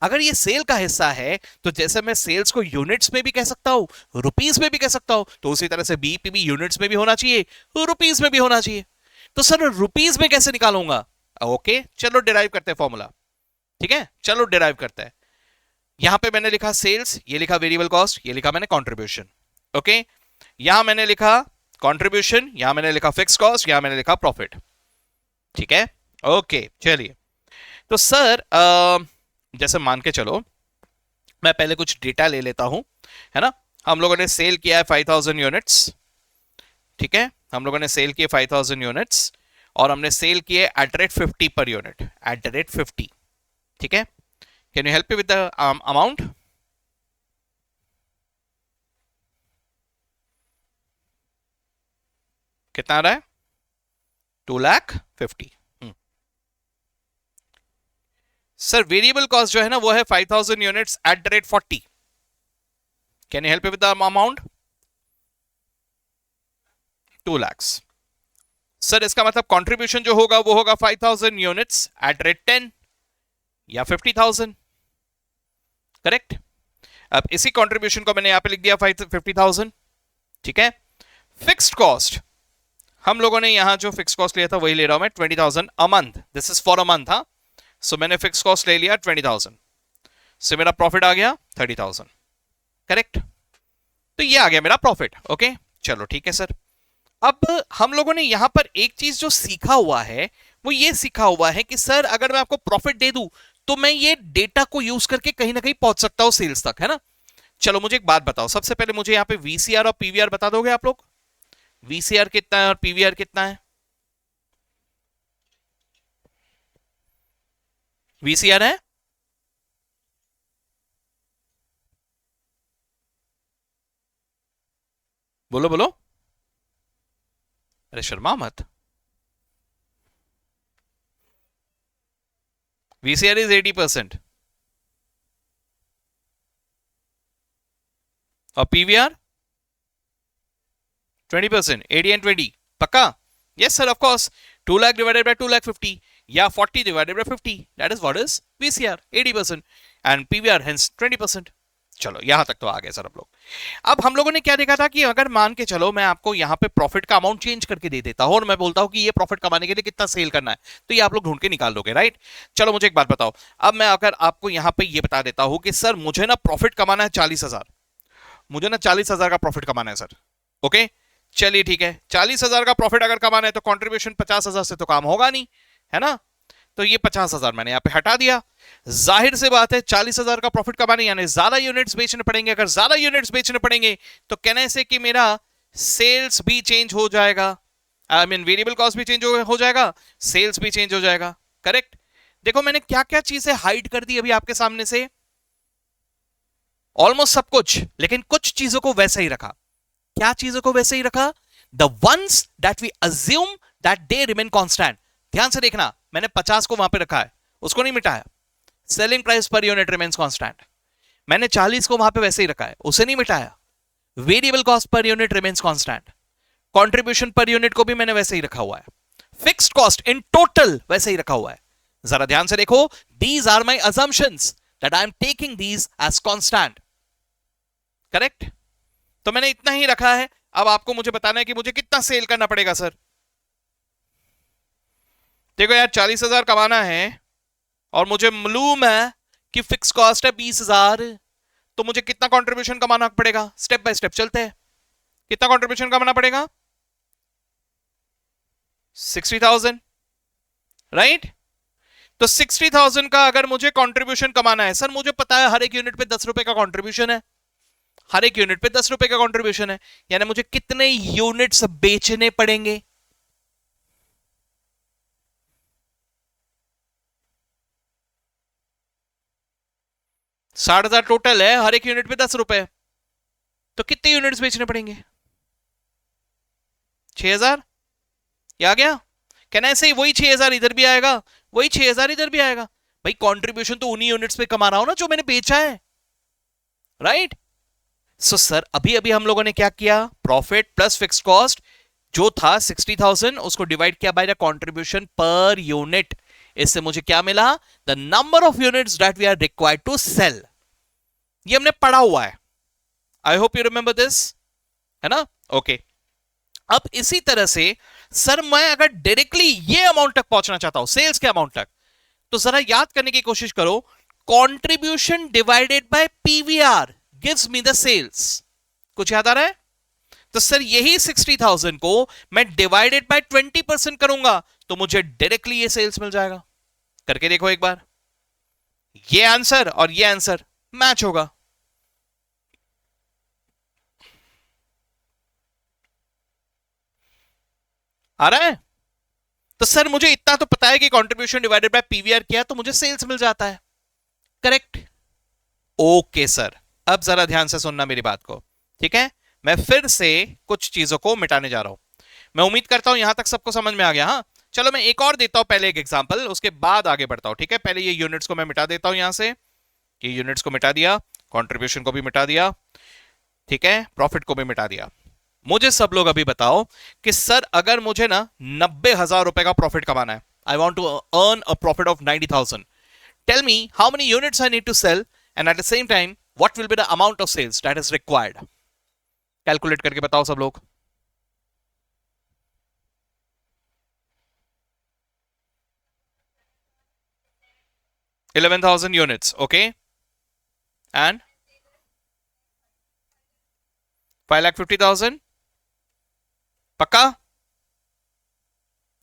अगर ये सेल का हिस्सा है तो जैसे मैं सेल्स को यूनिट्स में भी कह सकता हूं, रुपीस में भी कह सकता हूं, तो उसी तरह से बीपी भी यूनिट्स में भी होना चाहिए, रुपीस में भी होना चाहिए। तो सर रुपीस में कैसे निकालूंगा? ओके चलो डिराइव करते हैं फॉर्मूला। ठीक है, चलो डिराइव करते हैं। यहां पे मैंने लिखा सेल्स, ये लिखा वेरिएबल कॉस्ट, ये लिखा मैंने कंट्रीब्यूशन। ओके, यहां मैंने लिखा कंट्रीब्यूशन, यहां मैंने लिखा फिक्स कॉस्ट, यहां मैंने लिखा प्रॉफिट। ठीक है, ओके चलिए। तो सर जैसे मान के चलो मैं पहले कुछ डेटा ले लेता हूं, है ना। हम लोगों ने सेल किया है 5000 यूनिट्स। ठीक है, हम लोगों ने सेल किए 5000 यूनिट्स और हमने सेल किए at rate 50 per unit, at rate 50। ठीक है, can you help me with the amount? कितना आ रहा है? 2,50,000। सर वेरिएबल कॉस्ट जो है ना वो है 5000 units at the rate 40। Can you help me with the amount? 2 lakhs। Sir इसका मतलब कंट्रीब्यूशन जो होगा वो होगा 5000 यूनिट्स एट रेट 10 या 50,000। करेक्ट। अब इसी कंट्रीब्यूशन को मैंने यहां पे लिख दिया 50,000। ठीक है, फिक्स्ड कॉस्ट हम लोगों ने यहां जो फिक्स कॉस्ट लिया था वही ले रहा हूं मैं, 20,000 a month. This is for a month. हाँ, सो मैंने फिक्स कॉस्ट ले लिया 20,000 से, मेरा प्रॉफिट आ गया 30,000। करेक्ट, तो ये आ गया मेरा प्रॉफिट। ओके चलो ठीक है सर। अब हम लोगों ने यहां पर एक चीज जो सीखा हुआ है वो ये सीखा हुआ है कि सर अगर मैं आपको प्रॉफिट दे दूं तो मैं ये डेटा को यूज करके कहीं ना कहीं पहुंच सकता हूं सेल्स तक, है ना। चलो मुझे एक बात बताओ, सबसे पहले मुझे यहां पे वीसीआर और पीवीआर बता दोगे आप लोग? वीसीआर कितना है और पीवीआर कितना है? वीसीआर है, बोलो बोलो, अरे शर्मा मत। वीसीआर इज 80% और पीवीआर 20%, 80 एंड 20 पक्का? Yes sir of course. 2 lakh divided by 2,50,000 या 40 divided by 50, that is what is VCR 80% and PVR hence 20%। चलो यहां तक तो आ गए सर आप लोग। अब हम लोगों ने क्या देखा था कि अगर मान के चलो मैं आपको यहां पे प्रॉफिट का अमाउंट चेंज करके दे देता हूं और मैं बोलता हूं कि ये प्रॉफिट कमाने के लिए कितना सेल करना है, तो ये आप लोग ढूंढ के निकाल दोगे, राइट। चलो मुझे एक बात बताओ, अब मैं अगर आपको यहां पे ये बता देता हूं कि सर मुझे ना प्रॉफिट कमाना है 40,000, मुझे ना 40,000 का प्रॉफिट कमाना है सर। ओके चलिए ठीक है, 40,000 का प्रॉफिट अगर कमाना है तो कॉन्ट्रीब्यूशन 50,000 से तो काम होगा नहीं, है ना। तो ये 50,000 मैंने यहां पे हटा दिया। जाहिर से बात है 40,000 का प्रॉफिट कमाने यानी ज्यादा यूनिट्स बेचने पड़ेंगे। अगर ज्यादा यूनिट्स बेचने पड़ेंगे तो कहने से कि मेरा सेल्स भी चेंज हो जाएगा, आई मीन वेरिएबल कॉस्ट भी चेंज हो जाएगा, सेल्स भी चेंज हो जाएगा। करेक्ट। देखो मैंने क्या क्या चीजें हाइड कर दी अभी आपके सामने से, ऑलमोस्ट सब कुछ, लेकिन कुछ चीजों को वैसा ही रखा। क्या चीजों को वैसे ही रखा? The ones that we assume that they remain constant. ध्यान से देखना, मैंने 50 को वहां पे रखा है, उसको नहीं मिटाया। Selling price per unit remains constant. मैंने 40 को वहां पे वैसे ही रखा है, उसे नहीं मिटाया। Variable cost per unit remains constant. Contribution per unit को भी मैंने वैसे ही रखा हुआ है। फिक्स्ड कॉस्ट इन टोटल वैसे ही रखा हुआ है। जरा ध्यान से देखो, these are my assumptions that I am taking these as constant. Correct. तो मैंने इतना ही रखा है। अब आपको मुझे बताना है कि मुझे कितना सेल करना पड़ेगा सर। देखो यार 40,000 कमाना है और मुझे मालूम है कि फिक्स कॉस्ट है 20,000, तो मुझे कितना कंट्रीब्यूशन कमाना पड़ेगा? स्टेप बाय स्टेप चलते हैं। कितना कंट्रीब्यूशन कमाना पड़ेगा? 60,000, राइट? तो 60,000 का अगर मुझे कंट्रीब्यूशन कमाना है, सर मुझे पता है हर एक यूनिट पे 10 रुपए का कंट्रीब्यूशन है, हर एक यूनिट पे 10 रुपए का कंट्रीब्यूशन है, यानी मुझे कितने यूनिट्स बेचने पड़ेंगे? $60,000 टोटल है, हर एक यूनिट पे 10 रुपए, तो कितने यूनिट्स बेचने पड़ेंगे? 6,000। ये आ गया? कहना ऐसे ही वही 6,000 इधर भी आएगा, वही 6,000 इधर भी आएगा। भाई कंट्रीब्यूशन तो उन्हीं यूनिट्स पे कमा रहा हूं ना जो मैंने बेचा है, राइट? सो सर अभी अभी हम लोगों ने क्या किया? प्रॉफिट प्लस फिक्स कॉस्ट जो था 60,000 उसको डिवाइड किया by the contribution per unit. इससे मुझे क्या मिला? The number of units that we are required to sell. ये हमने पढ़ा हुआ है, I hope you remember this, है ना? ओके अब इसी तरह से सर मैं अगर डायरेक्टली ये अमाउंट तक पहुंचना चाहता हूं, सेल्स के अमाउंट तक, तो जरा याद करने की कोशिश करो, contribution divided by PVR gives me the sales. कुछ याद आ रहा है? तो सर यही 60,000 को मैं डिवाइडेड बाय 20% करूंगा तो मुझे डायरेक्टली ये सेल्स मिल जाएगा। करके देखो एक बार, ये आंसर और ये आंसर मैच होगा। आ रहा है? तो सर मुझे इतना तो पता है कि कंट्रीब्यूशन डिवाइडेड बाय पीवीआर किया तो मुझे सेल्स मिल जाता है, करेक्ट? ओके सर, अब जरा ध्यान से सुनना मेरी बात को, ठीक है? मैं फिर से कुछ चीजों को मिटाने जा रहा हूं। मैं उम्मीद करता हूं यहां तक सबको समझ में आ गया। हाँ चलो मैं एक और देता हूं, पहले एक एग्जांपल, उसके बाद आगे बढ़ता हूं, ठीक है? पहले ये यूनिट्स को मैं मिटा देता हूं यहां से, ये यूनिट्स को मिटा दिया, कंट्रीब्यूशन को भी मिटा दिया, ठीक है? प्रॉफिट को भी मिटा दिया। मुझे सब लोग अभी बताओ कि सर अगर मुझे ना 90,000 रुपए का प्रॉफिट कमाना है, I want to earn a profit of 90,000, tell me how many units I need to sell and at the same time what will be the amount of sales that is required. Calculate करके बताओ सब लोग। 11,000 units, okay, and 5,50,000, पक्का?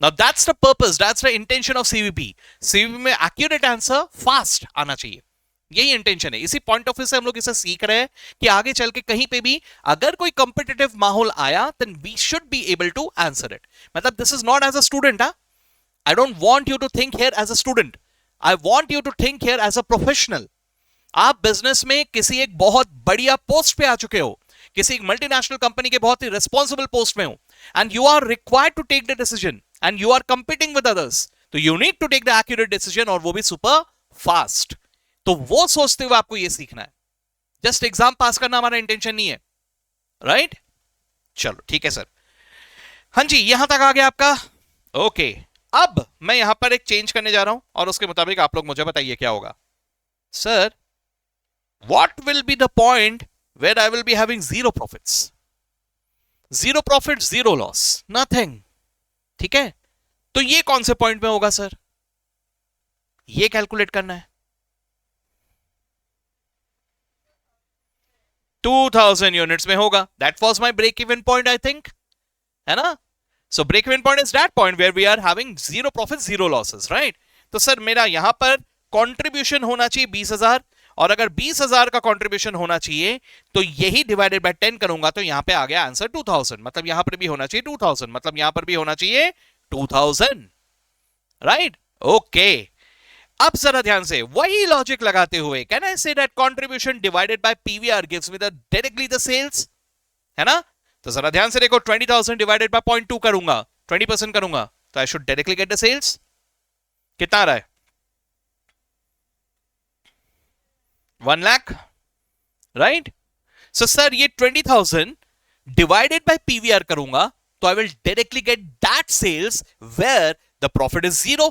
Now that's the purpose, that's the intention of CVP. CVP में accurate answer fast आना चाहिए, यही intention है। इसी पॉइंट ऑफ व्यू से हम लोग इसे सीख रहे हैं कि आगे चल के कहीं पे भी अगर कोई कंपिटिटिव माहौल आया then we should be able to answer it. मतलब this is not as a student, huh? I don't want you to think here as a student. I want you to think here as a professional. आप business में किसी एक बहुत बढ़िया post पे आ चुके हो, किसी एक मल्टीनेशनल कंपनी के बहुत ही रिस्पॉन्सिबल पोस्ट में हो, and you are required to take the decision and you are competing with others, तो you need to take the accurate decision, और वो भी सुपर फास्ट। तो वो सोचते हुए आपको ये सीखना है, जस्ट एग्जाम पास करना हमारा इंटेंशन नहीं है, राइट? चलो ठीक है सर, हाँ जी यहां तक आ गया आपका, ओके। अब मैं यहां पर एक चेंज करने जा रहा हूं और उसके मुताबिक आप लोग मुझे बताइए क्या होगा। Sir what will be the point where I will be having zero profits? Zero profit, zero loss, nothing, ठीक है? तो ये कौन से पॉइंट में होगा सर? ये कैलकुलेट करना है। 2,000 यूनिट्स में होगा, that was my break even point I think, है ना? So break even point is that point where we are having zero profit zero losses, right? तो सर मेरा यहां पर कंट्रीब्यूशन होना चाहिए 20,000, और अगर 20,000 का कंट्रीब्यूशन होना चाहिए तो यही डिवाइडेड बाय 10 करूंगा तो यहां पे आ गया आंसर 2,000, मतलब यहां पर भी होना चाहिए 2,000, मतलब यहां पर भी होना चाहिए 2,000, राइट? ओके अब जरा ध्यान से वही लॉजिक लगाते हुए can I say that contribution divided by PVR gives me the directly the sales, है ना? तो जरा ध्यान से देखो, 20,000 डिवाइडेड बाय 0.2 करूंगा, 20% करूंगा, तो I should directly get the sales. कितना आ रहा है? 1 लाख, राइट? सो सर ये 20,000 डिवाइडेड बाय पीवीआर करूंगा तो I will directly get that sales where the profit is zero.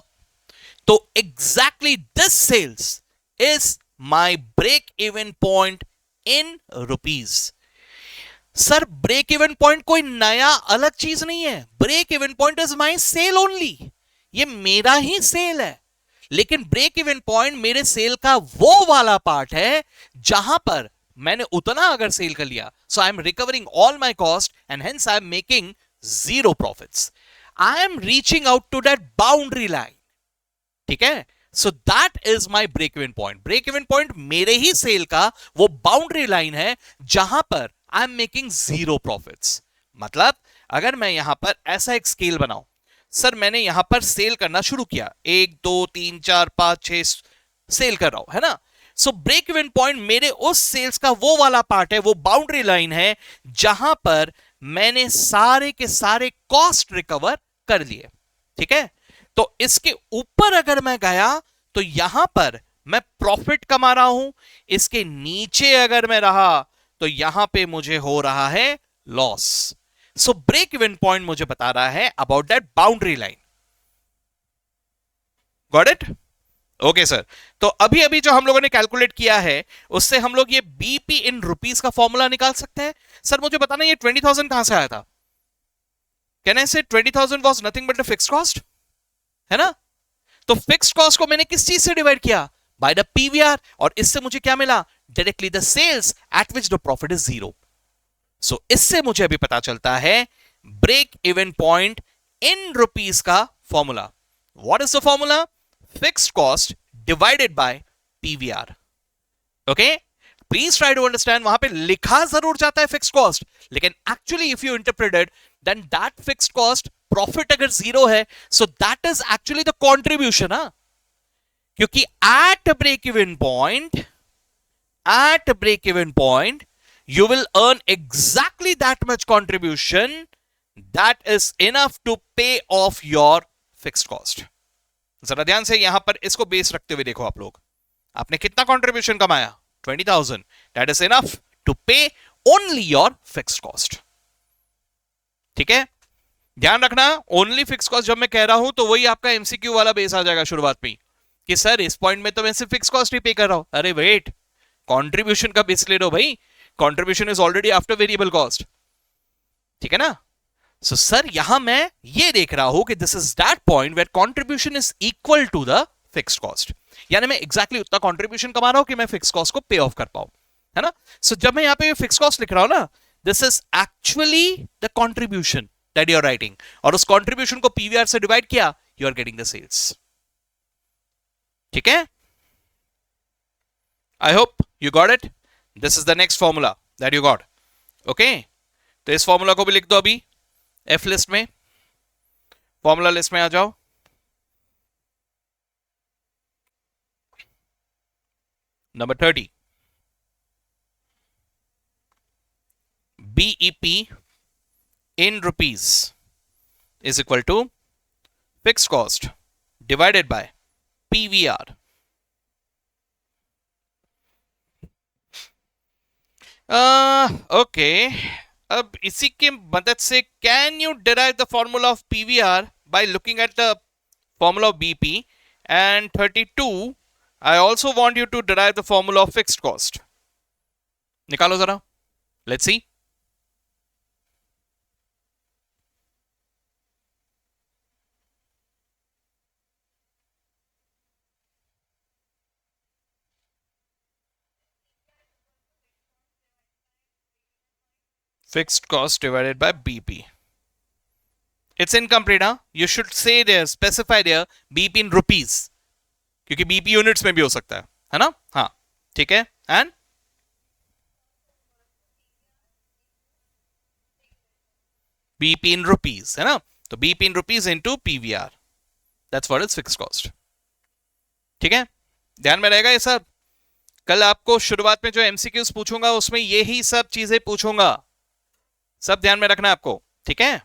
तो exactly this sales is my break even point in rupees. Sir break even point कोई नया अलग चीज नहीं है, break even point is my sale only. ये मेरा ही सेल है, लेकिन ब्रेक इवन पॉइंट मेरे सेल का वो वाला पार्ट है जहां पर मैंने उतना अगर सेल कर लिया, so I am recovering all my cost and hence I am making zero profits. I am reaching out to that boundary line. ठीक है, so that is my break even point. Break even point मेरे ही cell का वो boundary line है जहां पर आई am making zero profits. मतलब अगर मैं यहां पर ऐसा एक स्केल बनाऊं, सर मैंने यहां पर सेल करना शुरू किया, 1 2 3 4 5 6 सेल कर रहा हूं, है ना. सो ब्रेक इवन पॉइंट मेरे उस सेल्स का वो वाला पार्ट है, वो बाउंड्री लाइन है जहां पर मैंने सारे के सारे कॉस्ट रिकवर कर लिए. ठीक है, तो इसके ऊपर अगर मैं गया तो यहां पर मैं प्रॉफिट कमा रहा हूं, इसके नीचे अगर मैं रहा तो यहां पे मुझे हो रहा है लॉस. सो ब्रेक इवन पॉइंट मुझे बता रहा है about that boundary line. Got it? Okay sir. तो अभी अभी जो हम लोगों ने कैलकुलेट किया है उससे हम लोग ये बीपी इन रुपीज का फॉर्मूला निकाल सकते हैं. सर मुझे बताना ये 20,000 कहां से आया था? कैन आई से 20,000 was nothing but the fixed cost, है ना. तो फिक्स्ड कॉस्ट को मैंने किस चीज से डिवाइड किया? By the PVR. और इससे मुझे क्या मिला? Directly the sales at which the profit is zero. So इससे मुझे अभी पता चलता है break even point in rupees का formula. What is the formula? Fixed cost divided by PVR. Okay, please try to understand. वहां पे लिखा जरूर जाता है फिक्स्ड कॉस्ट, लेकिन actually if you interpret it, then that fixed cost profit अगर zero है, so that is actually the contribution. क्योंकि at break even point you will earn exactly that much contribution that is enough to pay off your fixed cost. जरा ध्यान से यहां पर इसको base रखते हुए देखो आप लोग, आपने कितना कंट्रीब्यूशन कमाया? 20,000. that is enough to pay only your fixed cost. ठीक है, ध्यान रखना. ओनली फिक्स कॉस्ट जब मैं कह रहा हूं तो वही आपका एमसीक्यू वाला बेस आ जाएगा शुरुआत में कि सर इस पॉइंट में तो मैं सिर्फ फिक्स कॉस्ट ही पे कर रहा हूं. अरे वेट, कंट्रीब्यूशन का बेस ले लो भाई. Contribution is already after variable cost. ठीक है ना. सो सर यहां मैं ये देख रहा हूं कि this is that point where contribution is equal to the fixed cost. यानी मैं एग्जैक्टली उतना कंट्रीब्यूशन कमा रहा हूं कि मैं फिक्स कॉस्ट को पे ऑफ कर पाऊं, है ना. सो जब मैं यहां पे फिक्स कॉस्ट लिख रहा हूं ना, this is actually the contribution that you are writing, और उस कंट्रीब्यूशन को पीवीआर से डिवाइड किया, you are getting the sales. ठीक है, I hope you got it. This is the next formula that you got. Okay, तो इस formula को भी लिख दो अभी एफ लिस्ट में. फॉर्मूला लिस्ट में आ जाओ. Number 30, BEP in rupees is equal to fixed cost divided by PVR. Okay, अब इसी के मदद से can you derive the formula of PVR by looking at the formula of BP? And 32, I also want you to derive the formula of fixed cost. निकालो जरा, let's see. Fixed cost divided by BP. It's incomplete, huh? You should say there, specify there BP in rupees, क्योंकि BP units में भी हो सकता है ना. हाँ ठीक है. एंड BP in rupees है ना, तो BP in rupees into PVR, that's what is fixed cost. ठीक है, ध्यान में रहेगा ये सब. कल आपको शुरुआत में जो एमसीक्यूज पूछूंगा उसमें यही सब चीजें पूछूंगा, सब ध्यान में रखना आपको. ठीक है.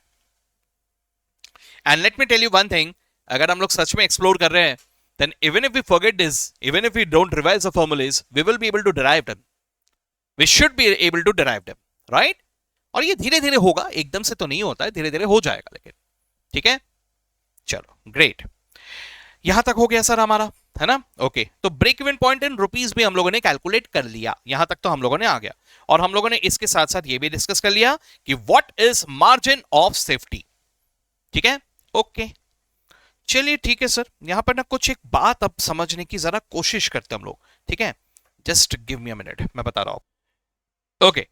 And let me tell you one thing, अगर हम लोग सच में एक्सप्लोर कर रहे हैं, then even if we forget this, even if we don't revise the formulas, we will be able to derive them. We should be able to derive them, right? और ये धीरे धीरे होगा, एकदम से तो नहीं होता है, धीरे धीरे हो जाएगा लेकिन. ठीक है, चलो ग्रेट. यहां तक हो गया सर हमारा, है ना. ओके, तो break even point in rupees भी हम लोगों ने कैलकुलेट कर लिया. यहां तक तो हम लोगों ने आ गया, और हम लोगों ने इसके साथ साथ ये भी डिस्कस कर लिया कि what is margin of safety. ठीक है. ओके, चलिए ठीक है सर, यहां पर ना कुछ एक बात अब समझने की जरा कोशिश करते हैं हम लोग, ठीक है। Just give me a minute, मैं बता रहा हूं। ओके,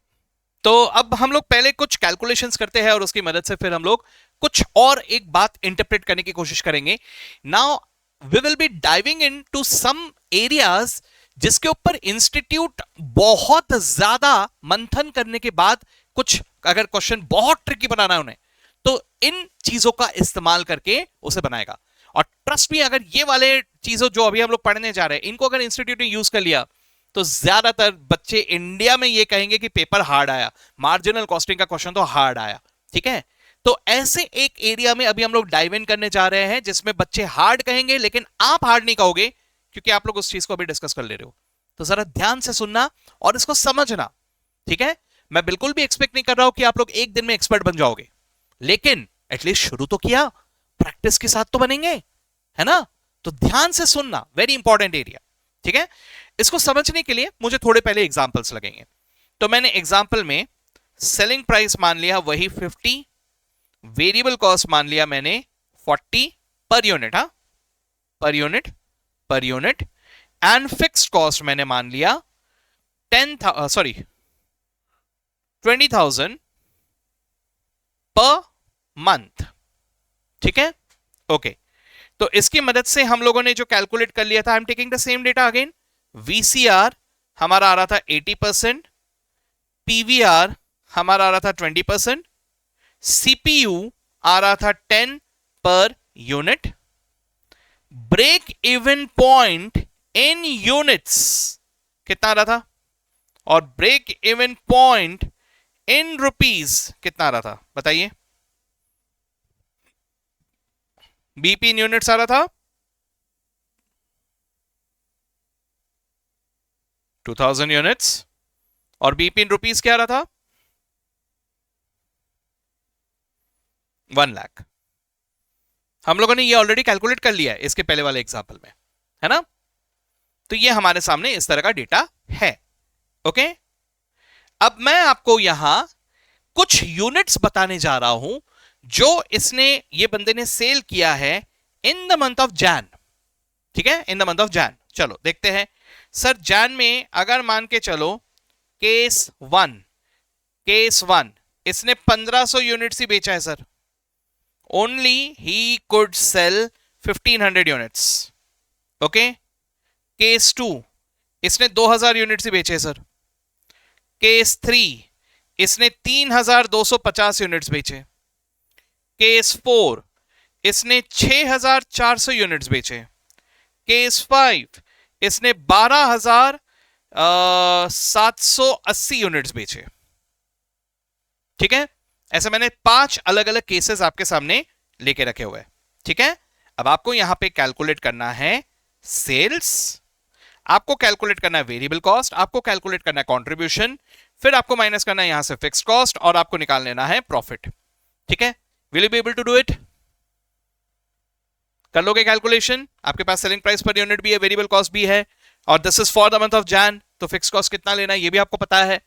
तो अब हम लोग पहले कुछ कैलकुलेशंस करते हैं और उसकी मदद से फिर हम लोग कुछ और एक बात इंटरप्रेट करने की कोशिश करेंगे। Now we will be diving into some areas जिसके ऊपर इंस्टीट्यूट बहुत ज्यादा मंथन करने के बाद कुछ अगर क्वेश्चन बहुत ट्रिकी बनाना है उन्हें, तो इन चीजों का इस्तेमाल करके उसे बनाएगा। और ट्रस्ट मी, अगर ये वाले चीजों जो अभी हम लोग पढ़ने जा रहे हैं इनको अगर इंस्टीट्यूट ने यूज कर लिया तो ज्यादातर बच्चे इंडिया में ये कहेंगे कि पेपर हार्ड आया, मार्जिनल कॉस्टिंग का क्वेश्चन तो हार्ड आया, ठीक है। तो ऐसे एक एरिया में अभी हम लोग डाइव इन करने जा रहे हैं जिसमें बच्चे हार्ड कहेंगे लेकिन आप हार्ड नहीं कहोगे, क्योंकि आप लोग उस चीज को अभी डिस्कस कर ले रहे हो। तो जरा ध्यान से सुनना और इसको समझना, ठीक है। मैं बिल्कुल भी एक्सपेक्ट नहीं कर रहा हूं कि आप लोग एक दिन में एक्सपर्ट बन जाओगे, लेकिन एटलीस्ट शुरू तो किया, प्रैक्टिस के साथ तो बनेंगे, है ना। तो ध्यान से सुनना, वेरी इंपॉर्टेंट एरिया, ठीक है। इसको समझने के लिए मुझे थोड़े पहले एग्जांपल्स लगेंगे। तो मैंने एग्जांपल में सेलिंग प्राइस मान लिया वही 50, वेरिएबल कॉस्ट मान लिया मैंने 40 पर यूनिट, हाँ per unit, per unit, and fixed cost मैंने मान लिया 20,000 पर मंथ, ठीक है। ओके, तो इसकी मदद से हम लोगों ने जो कैलकुलेट कर लिया था, आई am taking the same data again. VCR हमारा आ रहा था 80%, पीवीआर हमारा आ रहा था 20%, सीपीयू आ रहा था 10 पर unit, break even point in units कितना आ रहा था, और break even point in rupees कितना आ रहा था, बताइए। बीपी इन यूनिट्स आ रहा था 2000 यूनिट्स, और बीपी इन रुपीज क्या आ रहा था 1 लाख। हम लोगों ने ये ऑलरेडी कैलकुलेट कर लिया है इसके पहले वाले एग्जांपल में, है ना। तो ये हमारे सामने इस तरह का डेटा है। ओके, अब मैं आपको यहां कुछ यूनिट्स बताने जा रहा हूं जो इसने, ये बंदे ने सेल किया है in the month of Jain, ठीक है, in the month of Jain. चलो देखते हैं। सर जैन में अगर मान के चलो केस वन, केस वन इसने 1500 यूनिट्स ही बेचा है सर, ओनली ही could sell 1500 units. Okay, case two इसने 2000 यूनिट्स ही बेचे सर। केस थ्री इसने 3250 यूनिट्स बेचे। केस फोर इसने 6400 यूनिट्स बेचे। केस फाइव इसने 12780 यूनिट्स बेचे, ठीक है। ऐसे मैंने 5 अलग अलग केसेस आपके सामने लेके रखे हुए हैं, ठीक है। अब आपको यहां पे कैलकुलेट करना है सेल्स, आपको कैलकुलेट करना है वेरिएबल कॉस्ट, आपको कैलकुलेट करना है कंट्रीब्यूशन, फिर आपको माइनस करना है यहां से फिक्स्ड कॉस्ट, और आपको निकाल लेना है प्रॉफिट, ठीक है। Will you be able to do it? कर लोगे कैलकुलेशन? आपके पास सेलिंग प्राइस पर यूनिट भी है, वेरिएबल कॉस्ट भी है, और this is for the month of Jan, तो फिक्स कॉस्ट कितना लेना है ये भी आपको पता है,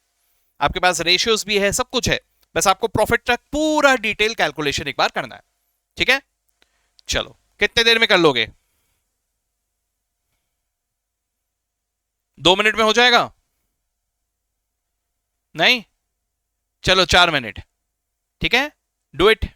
आपके पास रेशियोज भी है, सब कुछ है। बस आपको प्रॉफिट तक पूरा डिटेल कैलकुलेशन एक बार करना है, ठीक है। चलो कितने देर में कर लोगे? 2 मिनट में हो जाएगा? नहीं, चलो 4 मिनट, ठीक है, डू इट।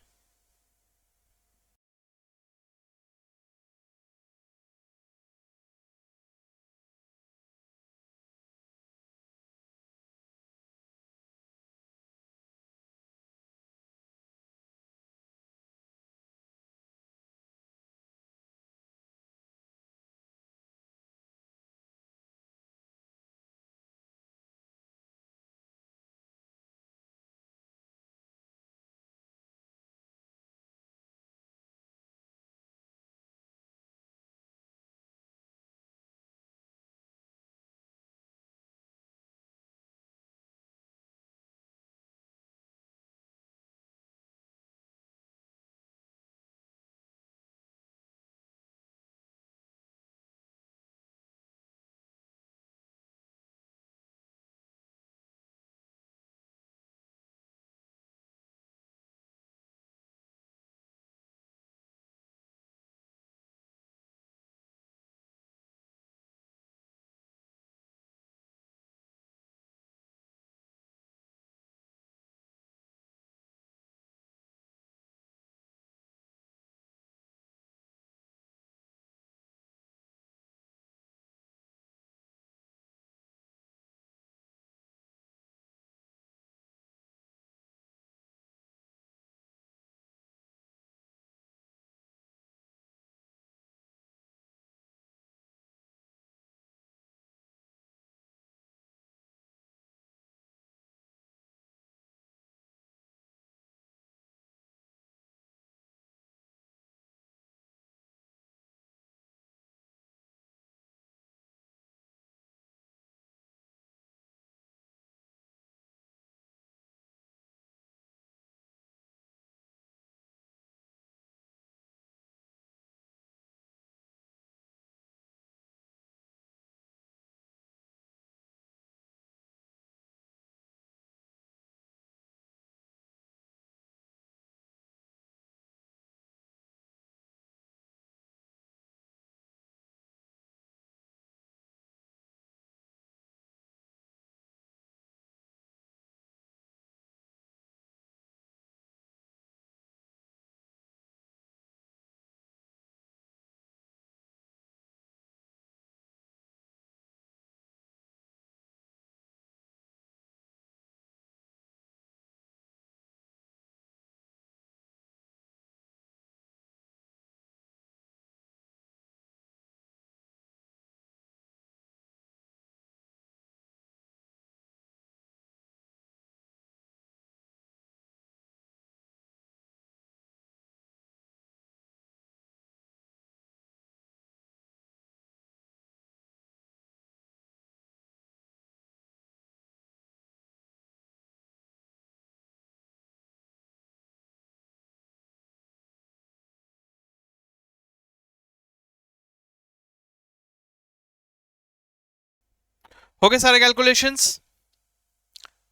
हो गए सारे कैलकुलेशंस?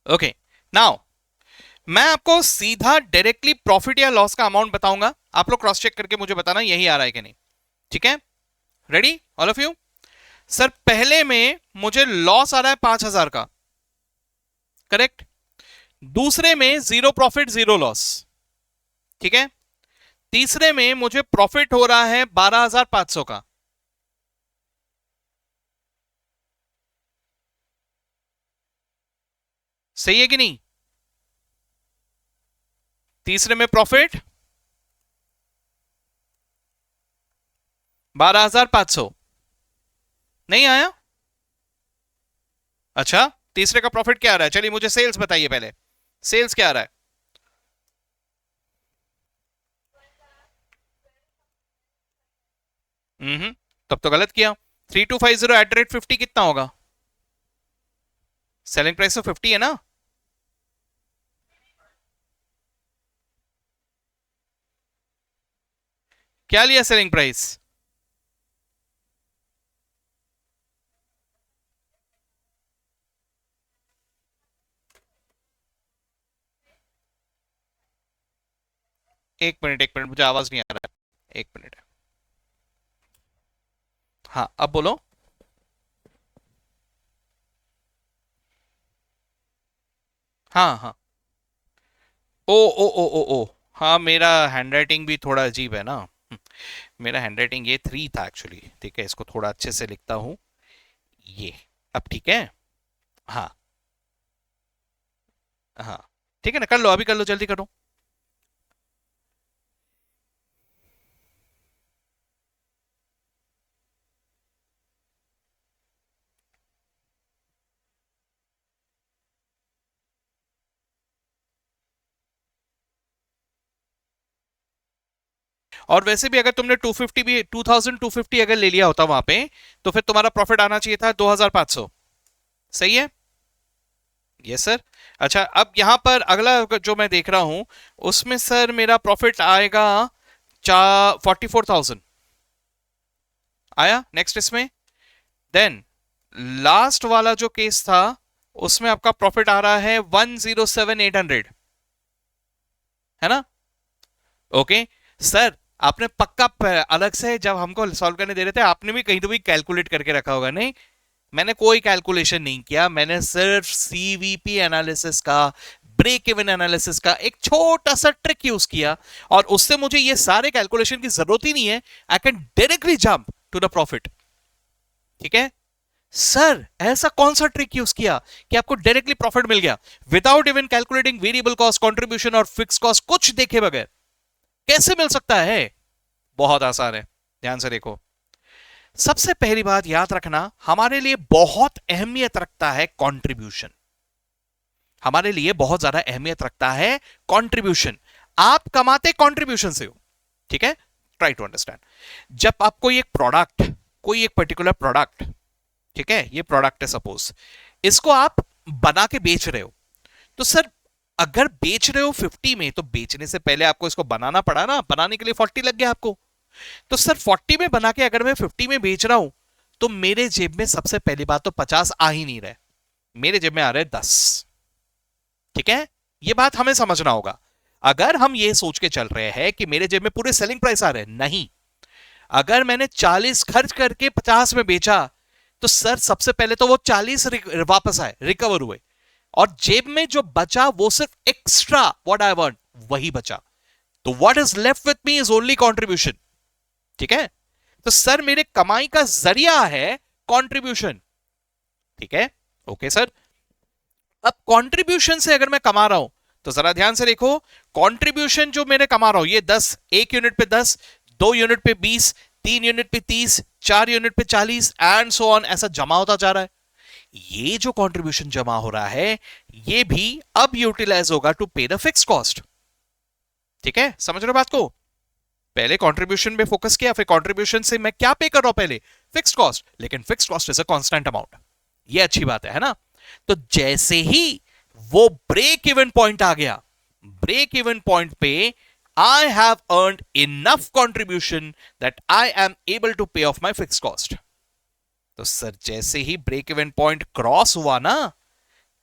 ओके, नाउ मैं आपको सीधा डायरेक्टली प्रॉफिट या लॉस का अमाउंट बताऊंगा, आप लोग क्रॉस चेक करके मुझे बताना यही आ रहा है कि नहीं, ठीक है? Ready all of you? Sir पहले में मुझे लॉस आ रहा है 5,000 का, करेक्ट? दूसरे में जीरो प्रॉफिट जीरो लॉस, ठीक है? तीसरे में मुझे प्रॉफिट हो रहा है 12,500 का, सही है कि नहीं? तीसरे में प्रॉफिट 12,500 नहीं आया? अच्छा, तीसरे का प्रॉफिट क्या आ रहा है? चलिए मुझे सेल्स बताइए पहले, सेल्स क्या आ रहा है? तब तो गलत किया। 3250 @ 50 कितना होगा? सेलिंग प्राइस तो 50 है ना? क्या लिया सेलिंग प्राइस? एक मिनट मुझे आवाज नहीं आ रहा है, एक मिनट। हाँ अब बोलो। हाँ हाँ। ओ ओ ओ ओ ओ, हाँ मेरा हैंडराइटिंग भी थोड़ा अजीब है ना। मेरा हैंडराइटिंग ये 3 था एक्चुअली, ठीक है? इसको थोड़ा अच्छे से लिखता हूँ, ये अब ठीक है? हाँ हाँ, ठीक है ना, कर लो अभी, कर लो जल्दी करो। और वैसे भी अगर तुमने 250 भी 2250 अगर ले लिया होता वहां पे, तो फिर तुम्हारा प्रॉफिट आना चाहिए था 2500, सही है? Yes sir. अच्छा अब यहां पर अगला जो मैं देख रहा हूं, उसमें सर मेरा प्रॉफिट आएगा 44,000 आया नेक्स्ट इसमें। देन लास्ट वाला जो केस था, उसमें आपका प्रॉफिट आ रहा है 107,800, है ना? ओके सर, आपने पक्का अलग से जब हमको सॉल्व करने दे रहे थे, आपने भी कहीं तो भी कैलकुलेट करके रखा होगा? नहीं, मैंने कोई कैलकुलेशन नहीं किया, मैंने सिर्फ सीवीपी एनालिसिस का, ब्रेक इवन एनालिसिस का एक छोटा सा ट्रिक यूज किया, और उससे मुझे ये सारे कैलकुलेशन की जरूरत ही नहीं है, I can directly jump to the profit, ठीक है? सर ऐसा कौन सा ट्रिक यूज किया कि आपको डायरेक्टली प्रॉफिट मिल गया without even calculating variable cost, contribution और फिक्स कॉस्ट, कुछ देखे बगैर? कैसे मिल सकता है? बहुत आसान है, ध्यान से देखो। सबसे पहली बात याद रखना, हमारे लिए बहुत अहमियत रखता है कंट्रीब्यूशन, हमारे लिए बहुत ज्यादा अहमियत रखता है कंट्रीब्यूशन। आप कमाते कंट्रीब्यूशन से हो, ठीक है? Try to understand. जब आप कोई एक प्रोडक्ट, कोई एक पर्टिकुलर प्रोडक्ट, ठीक है, ये प्रोडक्ट है सपोज, इसको आप बना के बेच रहे हो, तो सर अगर बेच रहे हो 50 में, तो बेचने से पहले आपको इसको बनाना पड़ा ना, बनाने के लिए 40 लग गया आपको। तो सर 40 में बना के अगर मैं 50 में बेच रहा हूं, तो मेरे जेब में सबसे पहली बात तो 50 आ ही नहीं रहे, मेरे जेब में आ रहे 10, ठीक है? ये बात हमें समझना होगा। अगर हम ये सोच के चल रहे हैं कि मेरे जेब में पूरे सेलिंग प्राइस आ रहे हैं, नहीं, अगर मैंने 40 खर्च करके 50 में बेचा, तो सर सबसे पहले तो वो 40 वापस आए, रिकवर हुए, और जेब में जो बचा वो सिर्फ एक्स्ट्रा व्हाट आई वांट वही बचा। तो what is left with me is only contribution, ठीक है? तो सर मेरे कमाई का जरिया है कंट्रीब्यूशन, ठीक है? Okay sir. अब कंट्रीब्यूशन से अगर मैं कमा रहा हूं, तो जरा ध्यान से देखो, कंट्रीब्यूशन जो मेरे कमा रहा हूं, ये 10, एक यूनिट पे 10, 2 यूनिट पे 20, 3 यूनिट पे 30, 4 यूनिट पे 40 एंड सो ऑन, ऐसा जमा होता जा रहा है। ये जो कंट्रीब्यूशन जमा हो रहा है, ये भी अब यूटिलाइज होगा टू पे द फिक्स कॉस्ट, ठीक है? समझ रहे हो बात को? पहले कंट्रीब्यूशन पे फोकस किया, फिर कंट्रीब्यूशन से मैं क्या पे कर रहा हूं? पहले फिक्स्ड कॉस्ट, लेकिन fixed cost is a constant amount, ये अच्छी बात है ना? तो जैसे ही वो ब्रेक इवन पॉइंट आ गया, ब्रेक इवन पॉइंट पे I have earned enough contribution that I am able to pay off my fixed cost. तो सर जैसे ही ब्रेक इवन पॉइंट क्रॉस हुआ ना,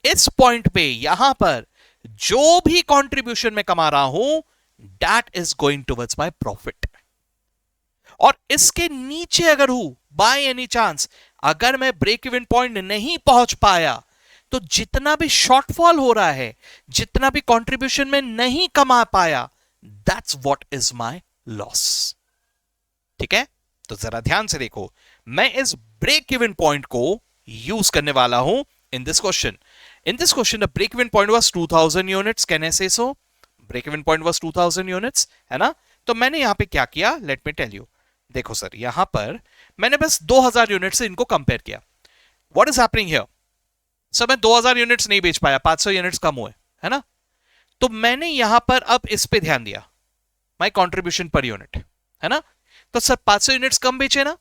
इस पॉइंट पे यहां पर जो भी कंट्रीब्यूशन मैं कमा रहा हूं, that is going towards my profit. और इसके नीचे अगर हूं, बाय एनी चांस अगर मैं ब्रेक इवन पॉइंट नहीं पहुंच पाया, तो जितना भी शॉर्टफॉल हो रहा है, जितना भी कंट्रीब्यूशन में नहीं कमा पाया, that's what is my loss. ठीक है, तो जरा ध्यान से देखो, मैं इस ब्रेक इवन पॉइंट को यूज करने वाला हूं in this question. In this question, the break-even point was 2000 units. Can I say so? Break-even point was 2000 units, है ना? तो मैंने यहां पे क्या किया? Let me tell you. देखो सर, यहां पर मैंने बस 2000 यूनिट से इनको कंपेयर किया। What is happening here? Sir मैं 2000 यूनिट्स नहीं बेच पाया, 500 यूनिट्स कम हुए, है ना? तो मैंने यहां पर अब इस पे ध्यान दिया, माई कॉन्ट्रीब्यूशन पर यूनिट, है ना? तो सर 500 यूनिट्स कम बेचे ना,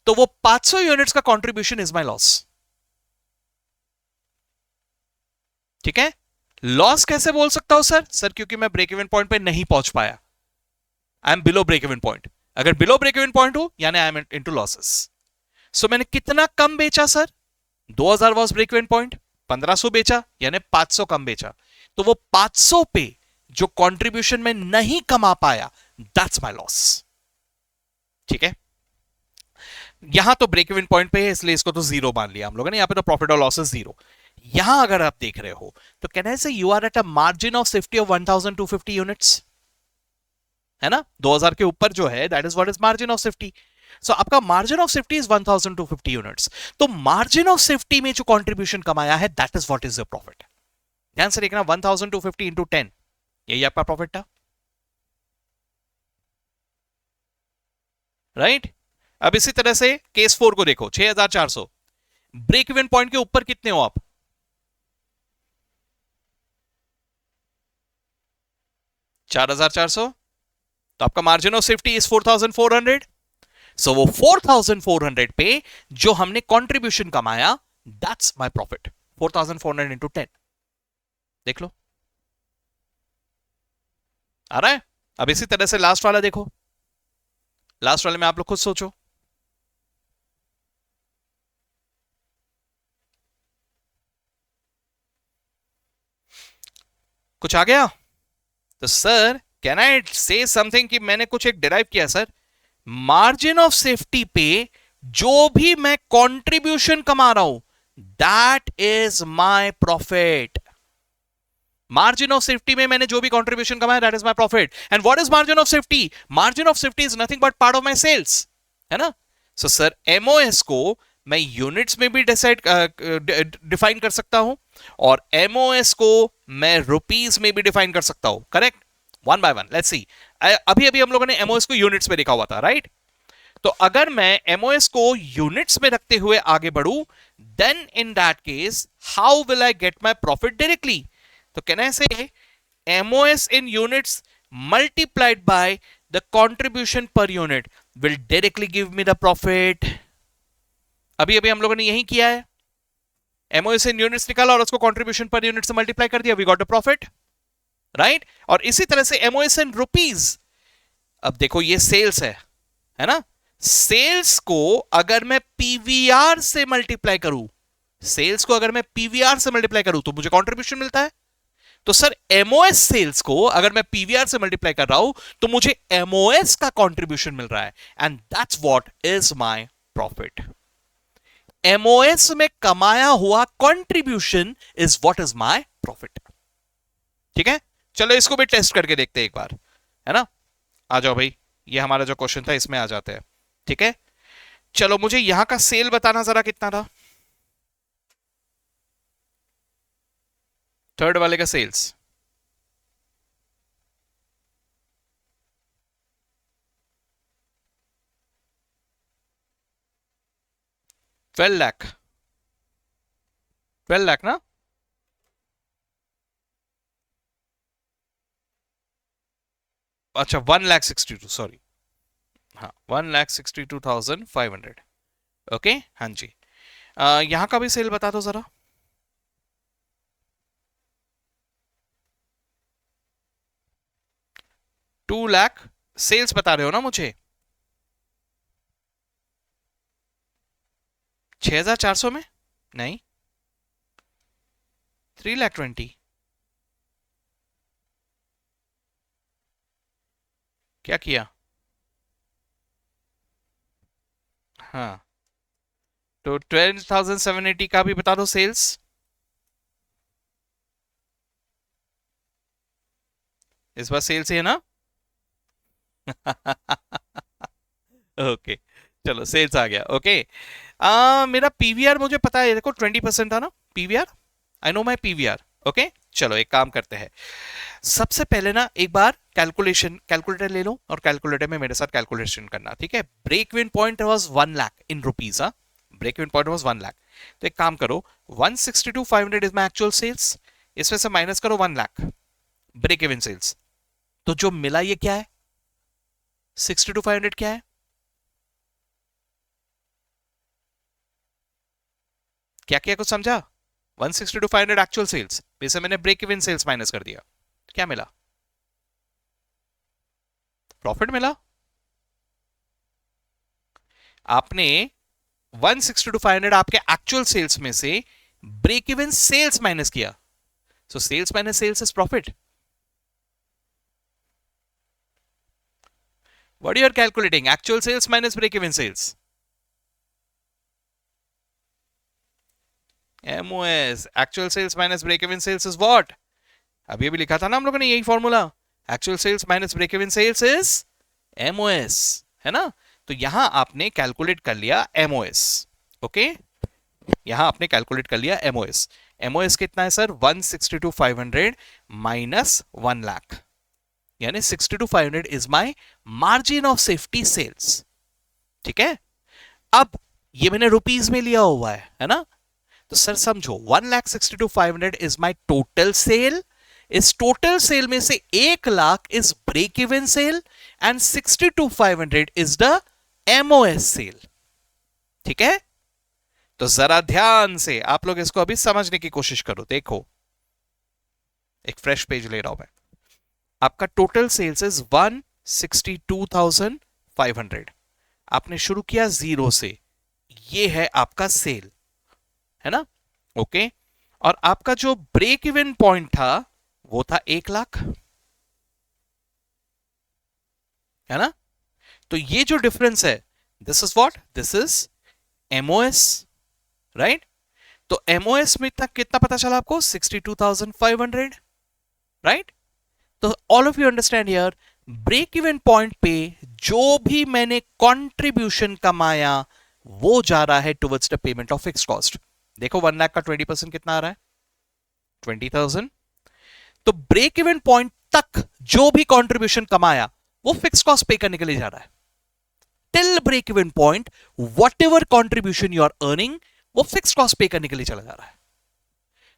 तो वो 500 यूनिट्स का कॉन्ट्रीब्यूशन इज माई लॉस। ठीक है, लॉस कैसे बोल सकता हूं सर? सर क्योंकि मैं ब्रेक इवन पॉइंट पे नहीं पहुंच पाया, I am below break even point. अगर बिलो ब्रेक इवन पॉइंट हो यानी I am into losses. So मैंने कितना कम बेचा sir? 2000 was break even point, 1500 बेचा यानी 500 कम बेचा। तो वो 500 पे जो कंट्रीब्यूशन में नहीं कमा पाया, दैट्स माय लॉस। ठीक है, यहां तो ब्रेक इवन पॉइंट पे है इसलिए इसको तो जीरो मान लिया हम लोगों ने, यहां पे तो प्रॉफिट और लॉसेस जीरो। यहां अगर आप देख रहे हो तो can I say you are at a margin of safety of 1250 units, है ना? 2000 के ऊपर जो है that is what is margin of safety. So आपका margin of safety is 1250 units. तो मार्जिन ऑफ सेफ्टी में जो कंट्रीब्यूशन कमाया है, that is what is your profit. ध्यान से देखना, 1250 इंटू 10, यही आपका प्रॉफिट था, राइट? अब इसी तरह से केस 4 को देखो, 6400, ब्रेक इवन पॉइंट के ऊपर कितने हो आप? 4400। तो आपका मार्जिन ऑफ सेफ्टी इज 4400। सो वो 4400 पे जो हमने कंट्रीब्यूशन कमाया, दैट्स माय प्रॉफिट। 4400 इंटू 10, देख लो आ रहा है। अब इसी तरह से लास्ट वाला देखो, लास्ट वाले में आप लोग खुद सोचो, कुछ आ गया? तो सर कैन आई से समथिंग कि मैंने कुछ एक डिराइव किया सर, मार्जिन ऑफ सेफ्टी पे जो भी मैं कंट्रीब्यूशन कमा रहा हूं, that is my profit. Margin of safety में मैंने जो भी कंट्रीब्यूशन कमाया, that is my profit. And what is margin of safety? Margin of safety is nothing but part of my sales, है ना? सो सर एमओएस को मैं units में भी डिफाइन कर सकता हूं, और एमओएस को मैं रुपीस में भी डिफाइन कर सकता हूं, correct? One by one let's see. अभी अभी हम लोगों ने एमओएस को यूनिट्स में देखा हुआ था, राइट? तो अगर मैं एमओएस को यूनिट्स में रखते हुए आगे बढ़ूं, then in that case how will I get my profit directly? तो can I say MOS in units multiplied by the contribution per unit will directly give me the profit. अभी अभी हम लोगों ने यही किया है, एमओएस इन यूनिट्स निकाला और उसको कंट्रीब्यूशन पर यूनिट से मल्टीप्लाई कर दिया, we got a profit, right? और इसी तरह से एमओएस इन रुपीस, अब देखो ये सेल्स है ना? सेल्स को अगर मैं पीवीआर से मल्टीप्लाई करूं, सेल्स को अगर मैं पीवीआर से मल्टीप्लाई करूं तो मुझे कंट्रीब्यूशन मिलता है। तो सर एमओएस सेल्स को अगर मैं पीवीआर से मल्टीप्लाई कर रहा हूं तो मुझे एमओएस का कंट्रीब्यूशन मिल रहा है, and that's what is my profit. MOS में कमाया हुआ contribution is what is my profit. ठीक है, चलो इसको भी टेस्ट करके देखते हैं एक बार, है ना? आ जाओ भाई, ये हमारा जो क्वेश्चन था इसमें आ जाते हैं। ठीक है, चलो मुझे यहां का सेल बताना जरा कितना था, थर्ड वाले का सेल्स। 12 लाख, 12 लाख ना? अच्छा 1,62,000, सॉरी, हाँ 1,62,500। ओके, हाँ जी। यहां का भी सेल बता दो जरा। 2 लाख सेल्स बता रहे हो ना मुझे? 6,400 में नहीं, 3,20,000 क्या किया? हाँ, तो 12,780 का भी बता दो सेल्स। इस बार सेल्स ही है ना? ओके, चलो सेल्स आ गया। ओके, मेरा पीवीआर मुझे पता है, देखो 20% था ना PVR. I know my PVR. Okay, चलो एक काम करते हैं। सबसे पहले ना एक बार कैलकुलेटर ले लो और कैलकुलेटर में मेरे साथ कैलकुलेशन करना, ठीक है? Break even point was 1 lakh in rupees. हाँ, break even point was 1 lakh. तो एक काम करो, 162,500 इज माई एक्चुअल सेल्स, इसमें से माइनस करो 1 लाख ब्रेक इवन सेल्स। तो जो मिला ये क्या है? 62,500 क्या है? क्या किया, कुछ समझा? 162,500 एक्चुअल सेल्स, वैसे मैंने ब्रेक इवन सेल्स माइनस कर दिया, क्या मिला? प्रॉफिट मिला। आपने 162,500 आपके एक्चुअल सेल्स में से ब्रेक इवन सेल्स माइनस किया, so sales minus sales is profit. What you are calculating? Actual sales minus break even sales. MOS, actual sales minus break even sales is what? अभी भी लिखा था ना हम लोगों ने यही formula, actual sales minus break even sales is MOS, है ना? तो यहां आपने कैलकुलेट कर लिया एमओएस। ओके, यहां आपने कैलकुलेट कर लिया एमओएस। एमओएस कितना है सर? 162,500 माइनस 1 लाख, यानी 62,500 is my margin of safety sales. ठीक है, अब ये मैंने रुपीज में लिया हुआ है ना? तो सर समझो, 1,62,500 इज माई टोटल सेल। इस टोटल सेल में से 1 lakh is break even sale and 62,500 is the MOS sale. ठीक है, तो जरा ध्यान से आप लोग इसको अभी समझने की कोशिश करो। देखो, एक फ्रेश पेज ले रहा हूं मैं। आपका टोटल सेल्स इज 162,500। आपने शुरू किया जीरो से, ये है आपका सेल, है ना? ओके, और आपका जो ब्रेक इवन पॉइंट था वो था 1 लाख, है ना? तो ये जो डिफरेंस है, this is what? This is MOS, right? तो एमओएस में तक कितना पता चला आपको? 62,500, राइट? तो all of you understand here, break even point पे जो भी मैंने कंट्रीब्यूशन कमाया वो जा रहा है towards the payment of fixed cost. देखो 1 लाख का 20% कितना आ रहा है? 20,000। तो ब्रेक इवन पॉइंट तक जो भी कंट्रीब्यूशन कमाया वो फिक्स कॉस्ट पे करने के लिए जा रहा है। Till break even point whatever contribution you are earning वो फिक्स कॉस्ट पे करने के लिए चला जा रहा है।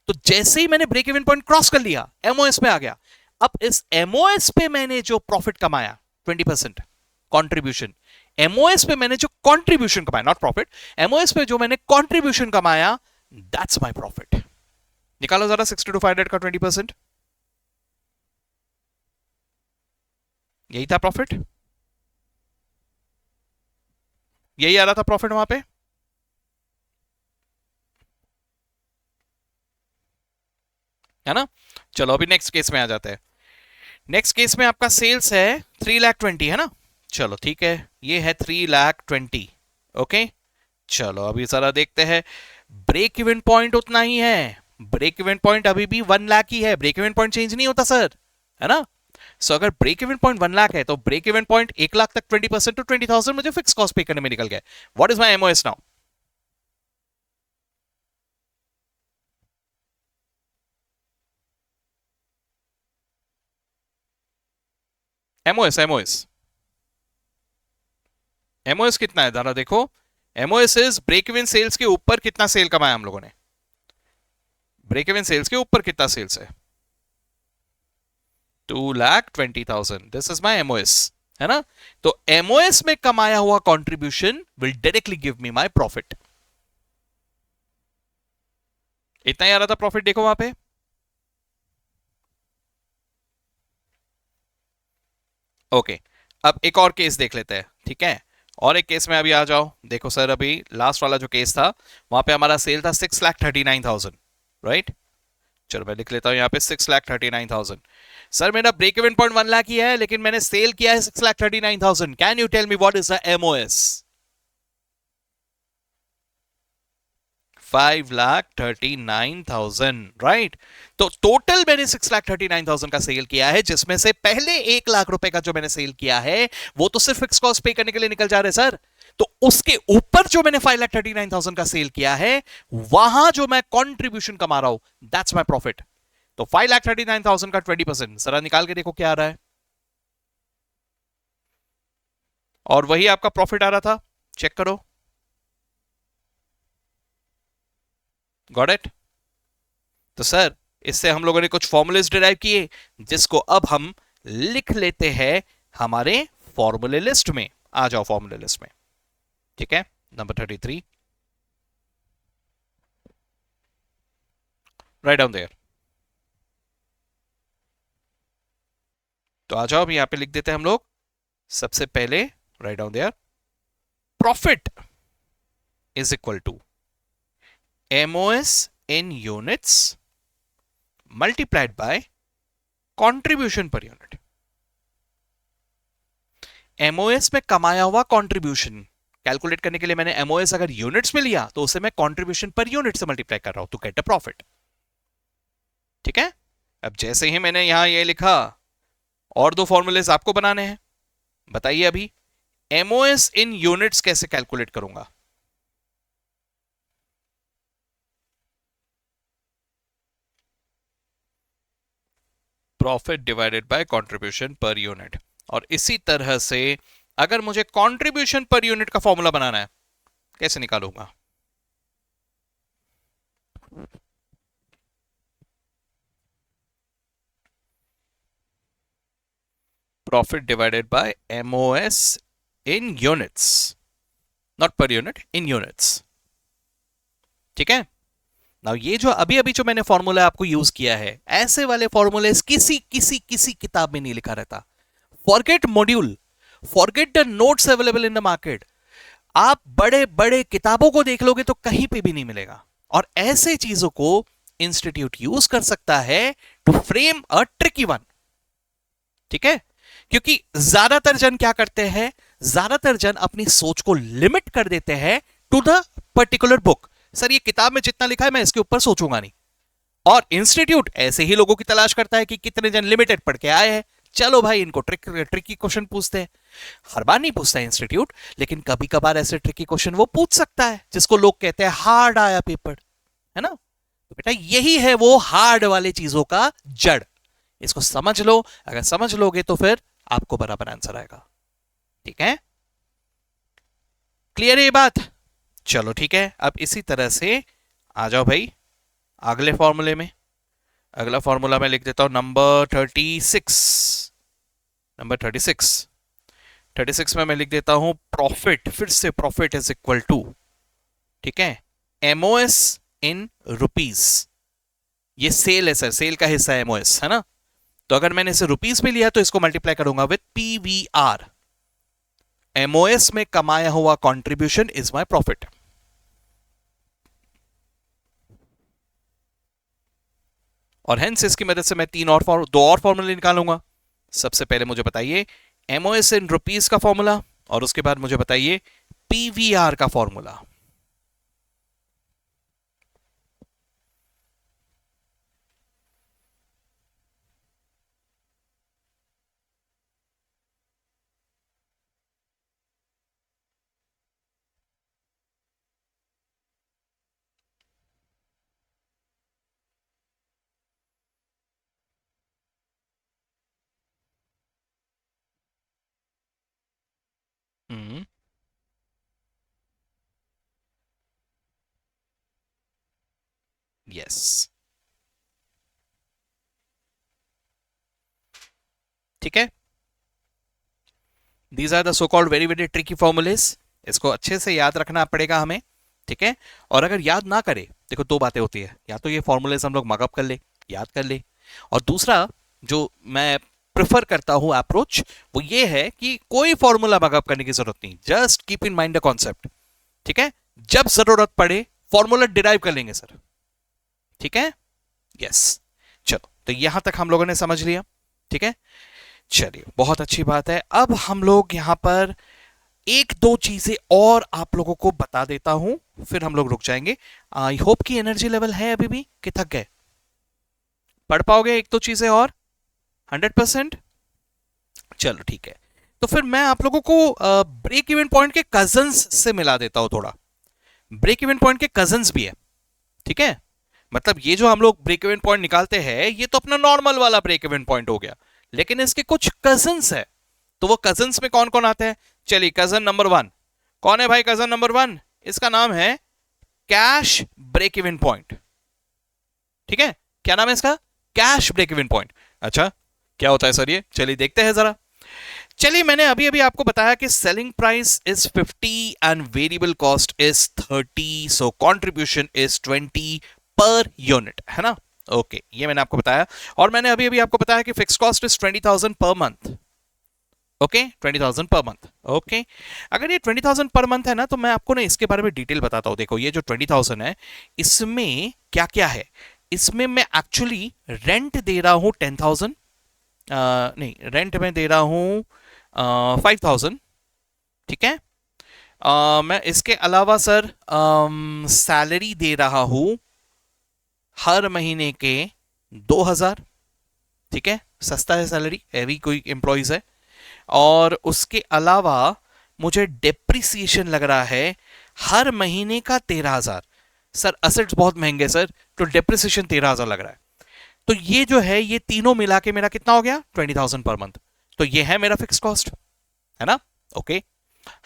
तो जैसे ही मैंने ब्रेक इवन पॉइंट क्रॉस कर लिया, एमओएस में आ गया। अब इस एमओएस पे मैंने जो प्रॉफिट कमाया 20% कॉन्ट्रीब्यूशन, एमओएस पे मैंने जो कॉन्ट्रीब्यूशन कमाया, नॉट प्रॉफिट, एमओएस पे जो मैंने कॉन्ट्रीब्यूशन कमाया, दैट्स माई प्रॉफिट। निकालो जरा 62,500 का 20%, यही था प्रॉफिट, यही आ रहा था प्रॉफिट वहां पे, है ना? चलो अभी नेक्स्ट केस में आ जाते हैं। नेक्स्ट केस में आपका सेल्स है 3,20,000, है ना? चलो ठीक है, ये है 3,20,000। ओके, चलो अभी जरा देखते हैं। ब्रेक इवन पॉइंट उतना ही है, ब्रेक इवन पॉइंट अभी भी 1 लाख ही है, ब्रेक इवन पॉइंट चेंज नहीं होता सर, है ना? सो अगर ब्रेक इवन पॉइंट 1 लाख है तो ब्रेक इवन पॉइंट 1 लाख तक 20% तो 20,000 मुझे फिक्स कॉस्ट पे करने में निकल गया। What is my MOS now? MOS, MOS, MOS कितना है जरा देखो। MOS is break even sales के ऊपर कितना सेल कमाया हम लोगों ने, ब्रेक इवन सेल्स के ऊपर कितना सेल्स है? 2,20,000, दिस इज माई एमओएस, है ना? तो एमओएस में कमाया हुआ contribution will directly give me my profit. इतना ही आ रहा था प्रॉफिट, देखो वहां पे। ओके, अब एक और केस देख लेते हैं, ठीक है? और एक केस में अभी आ जाओ, देखो सर अभी लास्ट वाला जो केस था वहां पे हमारा सेल था 6,39,000, राइट। चलो मैं लिख लेता हूं यहाँ पे 6,39,000। सर मेरा ब्रेक इवन पॉइंट 1 लाख ही है, लेकिन मैंने सेल किया है 6,39,000। Can you tell me what is the MOS? 5,39,000, right. तो टोटल मैंने 6,39,000 का सेल किया है, जिसमें से पहले 1 लाख रुपए का जो मैंने सेल किया है वो तो सिर्फ फिक्स कॉस्ट पे करने के लिए निकल जा रहे सर। तो उसके ऊपर जो मैंने 5,39,000 का सेल किया है, वहां जो मैं कंट्रीब्यूशन कमा रहा हूं, दैट्स माई प्रॉफिट। तो 5,39,000 का 20% जरा निकाल के देखो क्या आ रहा है। और वही आपका प्रॉफिट आ रहा था, चेक करो। Got it? तो सर इससे हम लोगों ने कुछ फॉर्मूलेस डिराइव किए, जिसको अब हम लिख लेते हैं हमारे फॉर्मूले लिस्ट में। आ जाओ फॉर्मूले लिस्ट में, ठीक है। Number 33, write down there. तो आ जाओ, अब यहां पे लिख देते हैं हम लोग। सबसे पहले write down there, profit is equal to MOS in units multiplied by contribution per unit. MOS में कमाया हुआ कंट्रीब्यूशन कैलकुलेट करने के लिए मैंने एमओएस अगर यूनिट्स में लिया तो उसे मैं कंट्रीब्यूशन पर यूनिट से मल्टीप्लाई कर रहा हूं टू गेट अ प्रॉफिट, ठीक है। अब जैसे ही मैंने यहां ये लिखा, और दो फॉर्मूलेस आपको बनाने हैं। बताइए अभी एमओएस इन यूनिट्स कैसे कैलकुलेट करूंगा? Profit divided by contribution per unit. और इसी तरह से अगर मुझे कंट्रीब्यूशन पर यूनिट का फॉर्मूला बनाना है, कैसे निकालूंगा? Profit divided by MOS in units, not per unit, in units, ठीक है। नाउ ये जो अभी अभी जो मैंने फॉर्मूला आपको यूज किया है, ऐसे वाले फॉर्मूले किसी किसी किसी किताब में नहीं लिखा रहता। Forget module, forget the notes available in the market. आप बड़े बड़े किताबों को देख लोगे तो कहीं पे भी नहीं मिलेगा। और ऐसे चीजों को इंस्टीट्यूट यूज कर सकता है to frame a tricky one, ठीक है। क्योंकि ज्यादातर जन क्या करते हैं, ज्यादातर जन अपनी सोच को लिमिट कर देते हैं to the particular book. Sir ये किताब में जितना लिखा है मैं इसके ऊपर सोचूंगा नहीं। और इंस्टीट्यूट ऐसे ही लोगों की तलाश करता है कि कितने जन लिमिटेड पढ़ के आए हैं, चलो भाई इनको ट्रिकी क्वेश्चन पूछते हैं। हर बार नहीं पूछता इंस्टीट्यूट, लेकिन कभी कभार ऐसे ट्रिकी क्वेश्चन वो पूछ सकता है जिसको लोग कहते हैं हार्ड आया पेपर, है ना। तो बेटा यही है वो हार्ड वाले चीजों का जड़। इसको समझ लो, अगर समझ लोगे तो फिर आपको बराबर आंसर आएगा, ठीक है। क्लियर है ये बात? चलो ठीक है। अब इसी तरह से आ जाओ भाई अगले फॉर्मूले में। अगला फॉर्मूला मैं लिख देता हूं नंबर 36। नंबर 36 में मैं लिख देता हूं प्रॉफिट, फिर से प्रॉफिट इज इक्वल टू, ठीक है, एमओएस इन रुपीज। ये सेल है सर, सेल का हिस्सा है एमओएस, है ना। तो अगर मैंने इसे रुपीज में लिया तो इसको मल्टीप्लाई करूंगा विद पीवीआर। एमओएस में कमाया हुआ कंट्रीब्यूशन इज माय प्रॉफिट। और हेंस इसकी मदद से मैं दो और फॉर्मूले निकालूंगा। सबसे पहले मुझे बताइए एमओएस इन रुपीज का फॉर्मूला, और उसके बाद मुझे बताइए पीवीआर का फॉर्मूला। यस, ठीक है। These are the so called very very tricky formulas. इसको अच्छे से याद रखना पड़ेगा हमें, ठीक है। और अगर याद ना करे, देखो दो बातें होती है, या तो ये फॉर्मूलेस हम लोग मगअप कर ले, याद कर ले, और दूसरा जो मैं प्रेफर करता हूं अप्रोच वो ये है कि कोई फॉर्मूला बैकअप करने की जरूरत नहीं, just keep in mind the concept. ठीक है, जब जरूरत पड़े फॉर्मूला डिराइव कर लेंगे सर। ठीक है, यस। चलो, तो यहां तक हम लोगों ने समझ लिया। ठीक है, चलिए बहुत अच्छी बात है। अब हम लोग यहां पर एक दो चीजें और आप लोगों को बता देता हूं, फिर हम लोग रुक जाएंगे। आई होप की एनर्जी लेवल है अभी भी कि थक गए? पढ़ पाओगे एक दो चीजें और 100%? चलो ठीक है, तो फिर मैं आप लोगों को ब्रेक इवन पॉइंट के कजन्स से मिला देता हूं थोड़ा। ब्रेक इवन पॉइंट के कजन्स भी है। ठीक है, मतलब ये जो हम लोग ब्रेक इवन पॉइंट निकालते हैं ये तो अपना नॉर्मल वाला ब्रेक इवन पॉइंट हो गया, लेकिन इसके कुछ कजन्स है। तो वो कजन्स में कौन कौन आते हैं? चलिए, कजन नंबर 1 कौन है भाई? कजन नंबर 1, इसका नाम है कैश ब्रेक इवन पॉइंट। ठीक है, क्या नाम है इसका? Cash break even point. अच्छा, क्या होता है सर ये? चलिए देखते हैं जरा। चलिए, मैंने अभी अभी आपको बताया कि selling price is 50 and variable cost is 30, so contribution is 20 per unit, है ना? ओके, ये मैंने आपको बताया। और मैंने अभी अभी आपको बताया कि fix cost is 20,000 per month. Okay, 20,000 per month. Okay, अगर ये 20,000 पर मंथ है ना, तो मैं आपको ना इसके बारे में डिटेल बताता हूं। देखो, ये जो 20,000 है इसमें क्या क्या है। इसमें मैं एक्चुअली रेंट दे रहा हूं 10,000, नहीं, रेंट में दे रहा हूं 5,000। ठीक है, मैं इसके अलावा सर सैलरी दे रहा हूं हर महीने के 2,000। ठीक है, सस्ता है सैलरी, हैवी कोई एम्प्लॉइज है। और उसके अलावा मुझे डेप्रिसिएशन लग रहा है हर महीने का 13,000। सर असेट्स बहुत महंगे सर, तो डेप्रिसिएशन 13,000 लग रहा है। तो ये जो है, ये तीनों मिला के मेरा कितना हो गया? 20,000 पर मंथ। तो ये है मेरा फिक्स कॉस्ट, है ना? ओके,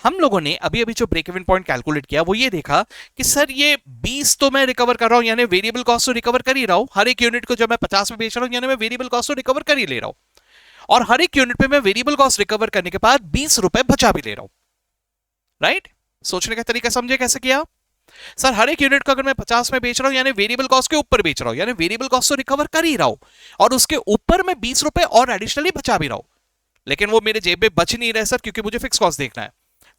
हम लोगों ने अभी अभी जो ब्रेक इवन पॉइंट कैलकुलेट किया वो ये देखा कि सर ये 20 तो मैं रिकवर कर रहा हूं, यानी वेरिएबल कॉस्ट तो रिकवर कर ही रहा हूं। हर एक यूनिट को जब मैं 50 में बेच रहा हूं, यानी मैं वेरिएबल कॉस्ट तो रिकवर कर ही ले रहा हूं। और हर एक यूनिट पे मैं वेरिएबल कॉस्ट रिकवर करने के बाद 20 रुपए बचा भी ले रहा हूं। राइट? सोचने का तरीका समझे कैसे किया? सर हर एक यूनिट को अगर मैं 50 में बेच रहा हूं, यानी वेरिएबल कॉस्ट के ऊपर बेच रहा हूं, यानी वेरिएबल कॉस्ट तो रिकवर कर ही रहा हूं, और उसके ऊपर मैं 20 रुपए और एडिशनली बचा भी रहा हूं। लेकिन वो मेरे जेब में बच नहीं रहे सर, क्योंकि मुझे फिक्स कॉस्ट देखना है।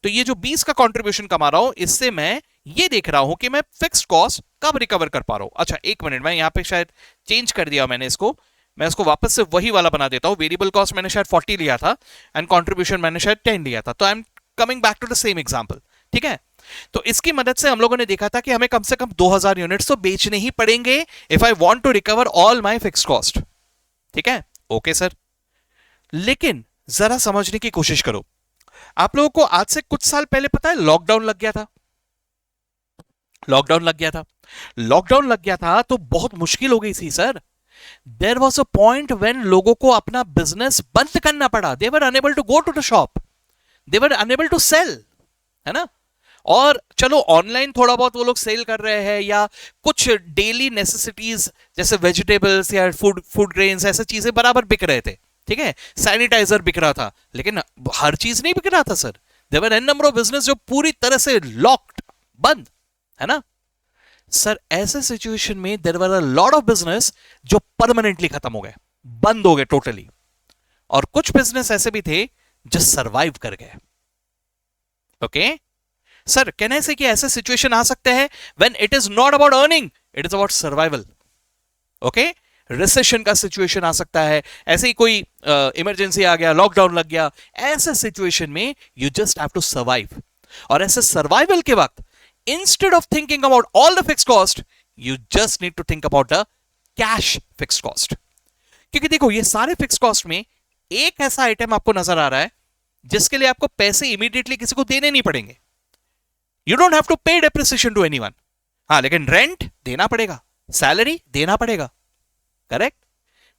तो ये जो 20 का कंट्रीब्यूशन कमा रहा हूं, इससे मैं ये देख रहा हूं कि मैं फिक्स कॉस्ट कब रिकवर कर पा रहा हूं। अच्छा, एक मिनट, मैं यहां पे शायद चेंज कर दिया मैंने इसको। मैं इसको वापस से वही वाला बना देता हूं। वेरिएबल कॉस्ट मैंने शायद 40 लिया था एंड कंट्रीब्यूशन मैंने शायद 10 लिया था। तो I am coming back to the same example. ठीक है, तो इसकी मदद से हम लोगों ने देखा था कि हमें कम से कम 2,000 यूनिट्स तो बेचने ही पड़ेंगे if I want to recover all my fix cost. ठीक है, ओके सर। लेकिन जरा समझने की कोशिश करो, आप लोगों को आज से कुछ साल पहले पता है लॉकडाउन लग गया था। लॉकडाउन लग गया था, लॉकडाउन लग गया था तो बहुत मुश्किल हो गई थी sir. There was a point when लोगों को अपना बिजनेस बंद करना पड़ा। They were unable to go to the shop, they were unable to sell, है ना? और चलो ऑनलाइन थोड़ा बहुत वो लोग सेल कर रहे हैं, या कुछ डेली नेसेसिटीज जैसे वेजिटेबल्स या फूड ग्रेन्स, ऐसे चीजें बराबर बिक रहे थे। ठीक है, सैनिटाइजर बिक रहा था, लेकिन हर चीज नहीं बिक रहा था sir. There were an number of business जो पूरी तरह से लॉक्ड, बंद, है ना सर? ऐसे सिचुएशन में there were a lot of business जो परमानेंटली खत्म हो गए, बंद हो गए टोटली। और कुछ बिजनेस ऐसे भी थे जो सरवाइव कर गए। ओके सर, कहने से कि ऐसे सिचुएशन आ सकते हैं when it is not about earning, it is about survival. Okay, recession का सिचुएशन आ सकता है, ऐसे ही कोई इमरजेंसी आ गया, लॉकडाउन लग गया, ऐसे सिचुएशन में you just have to survive. और ऐसे सर्वाइवल के वक्त instead of thinking about all the fix cost, you just need to think about the cash fix cost. क्योंकि देखो, ये सारे फिक्स कॉस्ट में एक ऐसा आइटम आपको नजर आ रहा है जिसके लिए आपको पैसे इमीडिएटली किसी को देने नहीं पड़ेंगे। यू डोंट हैव टू पे डेप्रिसिएशन टू एनीवन। हाँ, लेकिन रेंट देना पड़ेगा, सैलरी देना पड़ेगा। करेक्ट?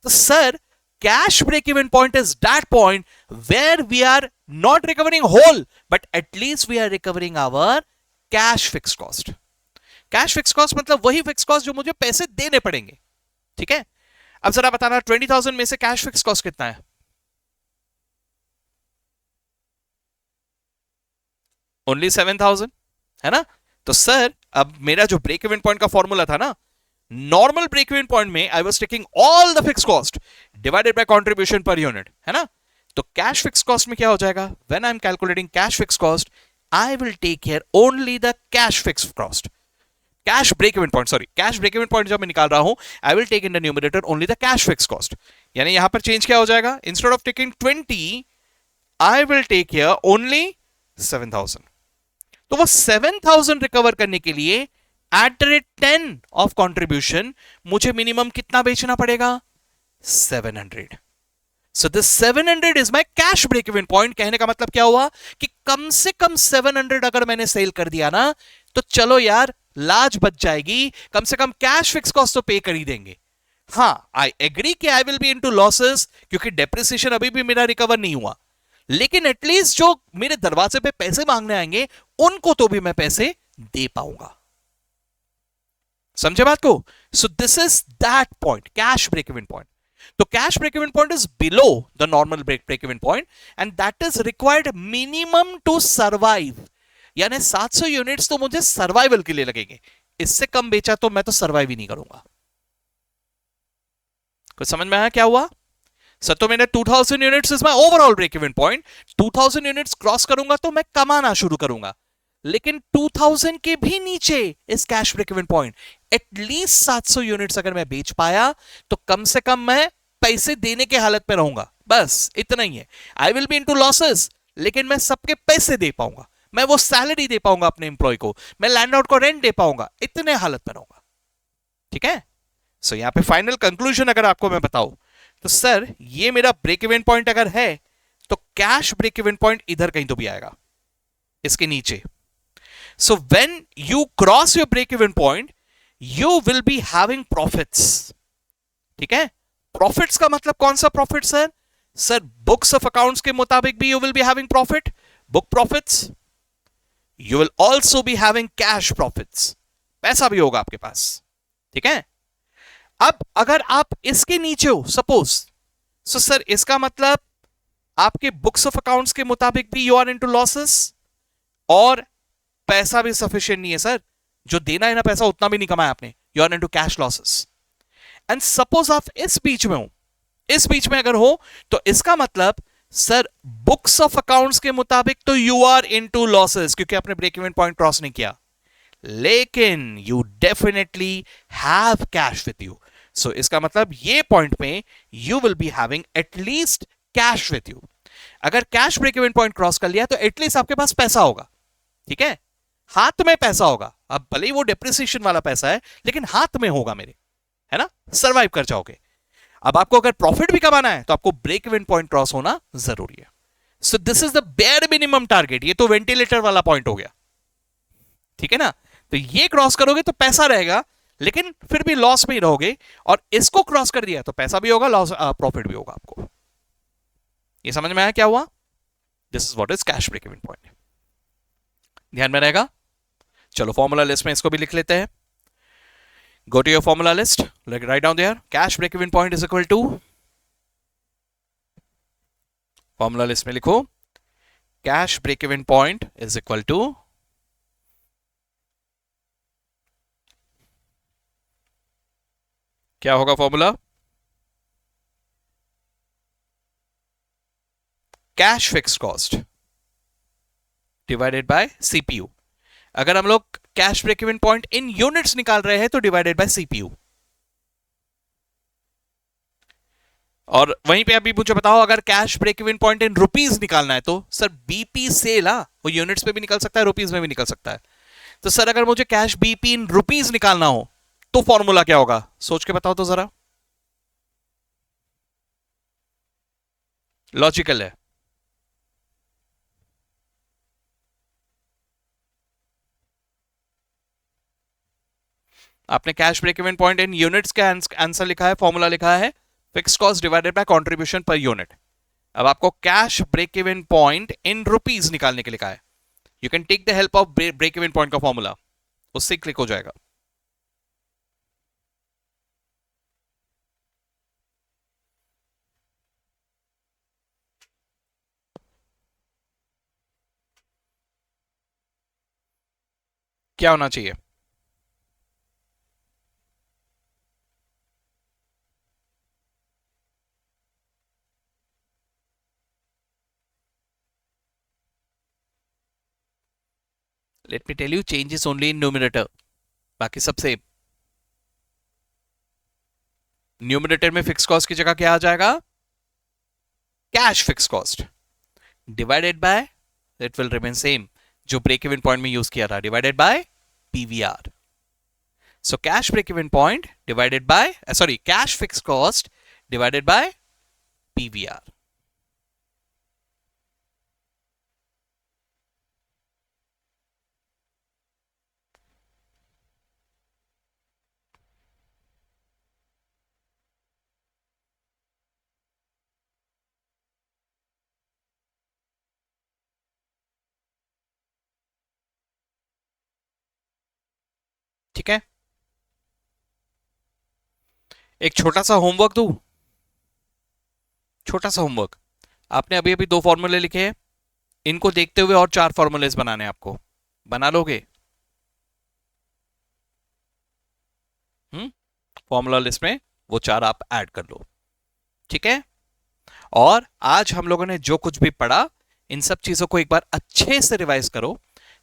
तो sir, cash break even point is that point where we are not recovering whole, but at least we are recovering our cash fix cost. Cash fix cost मतलब वही fix cost जो मुझे पैसे देने पड़ेंगे। ठीक है, अब जरा बताना 20,000 में से कैश फिक्स कॉस्ट कितना है? ओनली 7,000, है ना? तो सर, अब मेरा जो ब्रेक इवन पॉइंट का फॉर्मूला था ना, नॉर्मल ब्रेक इवन पॉइंट में I was taking all the fix cost divided by contribution per unit, है ना? तो कैश फिक्स कॉस्ट में क्या हो जाएगा? When I am calculating cash fix cost, I will take care only the cash fix cost, cash break even point, sorry cash break even point जब मैं निकाल रहा हूं, I will take in the numerator only the cash fix cost. यानी यहां पर change क्या हो जाएगा? Instead of taking 20, I will take here only 7,000। तो वो 7,000 रिकवर करने के लिए at the rate 10 of contribution मुझे मिनिमम कितना बेचना पड़ेगा? 700। So this 700 is my cash break even point. कहने का मतलब क्या हुआ कि कम से कम 700 अगर मैंने सेल कर दिया ना, तो चलो यार लाज बच जाएगी, कम से कम कैश फिक्स कॉस्ट तो पे कर ही देंगे। हाँ, आई एग्री कि आई विल बी इनटू लॉसेस, क्योंकि डेप्रिसिएशन अभी भी मेरा रिकवर नहीं हुआ, लेकिन एटलीस्ट जो मेरे दरवाजे पे पैसे मांगने आएंगे उनको तो भी मैं पैसे दे पाऊंगा। समझे बात को? So this is that point, cash break even point. तो cash break even point is below the normal break even point and that is required minimum to survive. यानी 700 यूनिट्स तो मुझे सर्वाइवल के लिए लगेंगे, इससे कम बेचा तो मैं तो सर्वाइव ही नहीं करूंगा। कुछ समझ में आया क्या हुआ? सर तो मैंने 2000 units is my overall break even point, 2000 units cross करूंगा तो मैं कमाना शुरू करूंगा, लेकिन 2000 के भी नीचे इस cash break even point, at least 700 units अगर मैं बेच पाया तो कम से कम मैं पैसे देने के हालत में रहूंगा, बस इतना ही है। आई विल बी इनटू लॉसेस, लेकिन मैं सबके पैसे दे पाऊंगा, मैं वो सैलरी दे पाऊंगा अपने एम्प्लॉय को, मैं लैंडलॉर्ड को रेंट दे पाऊंगा, इतने हालत में रहूंगा। ठीक है? सो यहां पे फाइनल कंक्लूजन अगर आपको मैं बताऊं, तो सर ये मेरा ब्रेक इवन पॉइंट अगर है तो कैश ब्रेक इवन पॉइंट इधर कहीं तो भी आएगा, इसके नीचे। So when you cross your break even point, you will be having profits. ठीक है? प्रॉफिट्स का मतलब कौन सा profit sir? Sir books of accounts के मुताबिक भी you will be having profit, book profits. You will also be having cash profits, पैसा भी होगा आपके पास। ठीक है? अब अगर आप इसके नीचे हो सपोज, सो सर इसका मतलब आपके बुक्स ऑफ अकाउंट्स के मुताबिक भी यू आर इनटू लॉसेस और पैसा भी सफिशिएंट नहीं है सर, जो देना है ना पैसा उतना भी नहीं कमाया आपने, you are into cash losses. And suppose आप इस बीच में हो, इस बीच में अगर हो तो इसका मतलब सर बुक्स ऑफ अकाउंट्स के मुताबिक तो यू आर इनटू लॉसेस क्योंकि आपने ब्रेक इवन पॉइंट क्रॉस नहीं किया, लेकिन you definitely have cash with you. So इसका मतलब ये पॉइंट में you will be having at least cash with you. अगर cash break even point cross कर लिया तो एटलीस्ट आपके पास पैसा होगा। ठीक है? हाथ में पैसा होगा, अब भले ही वो डेप्रिसिएशन वाला पैसा है लेकिन हाथ में होगा मेरे, है ना? सर्वाइव कर जाओगे। अब आपको अगर प्रॉफिट भी कमाना है तो आपको ब्रेक इवन पॉइंट क्रॉस होना जरूरी है। सो this is the bare minimum target. ये तो वेंटिलेटर वाला पॉइंट हो गया, ठीक है ना? तो ये क्रॉस करोगे तो पैसा रहेगा, लेकिन फिर भी लॉस में ही रहोगे, और इसको क्रॉस कर दिया तो पैसा भी होगा, लॉस प्रॉफिट भी होगा आपको। ये समझ में आया क्या हुआ? This is what is cash break even point. ध्यान में रहेगा? चलो फॉर्मूला लिस्ट में इसको भी लिख लेते हैं। Go to your formula list, write down there cash break even point is equal to, formula list में लिखो cash break even point is equal to क्या होगा formula? Cash fix cost divided by CPU. अगर हम लोग cash break even point in units निकाल रहे हैं तो डिवाइडेड बाय सीपीयू। और वहीं पे अभी मुझे बताओ अगर cash break even point in rupees निकालना है तो सर बीपी सेल, वो यूनिट्स पे भी निकल सकता है, रुपीज में भी निकल सकता है। तो सर अगर मुझे कैश बीपी इन रुपीज निकालना हो तो फॉर्मूला क्या होगा? सोच के बताओ तो जरा। लॉजिकल है। आपने cash break even point in units का आंसर लिखा है, फॉर्मूला लिखा है fix cost divided by contribution per unit. अब आपको cash break even point in rupees निकालने के लिखा है। You can take the help of break even point का फॉर्मूला, उससे क्लिक हो जाएगा। क्या होना चाहिए? Let me tell you, changes only in numerator, बाकी सब सेम। न्यूमिनेटर में फिक्स कॉस्ट की जगह क्या आ जाएगा? Cash fix cost divided by, it will remain same जो ब्रेक इवन पॉइंट में यूज किया था, divided by PVR. So cash break even point divided by, sorry, cash fix cost divided by PVR. ठीक है, एक छोटा सा होमवर्क दूं, छोटा सा होमवर्क। आपने अभी अभी 2 फॉर्मूले लिखे हैं, इनको देखते हुए और 4 फॉर्मूलेस बनाने हैं आपको, बना लोगे? फॉर्मूला लिस्ट में वो 4 आप ऐड कर लो, ठीक है। और आज हम लोगों ने जो कुछ भी पढ़ा, इन सब चीजों को एक बार अच्छे से रिवाइज करो,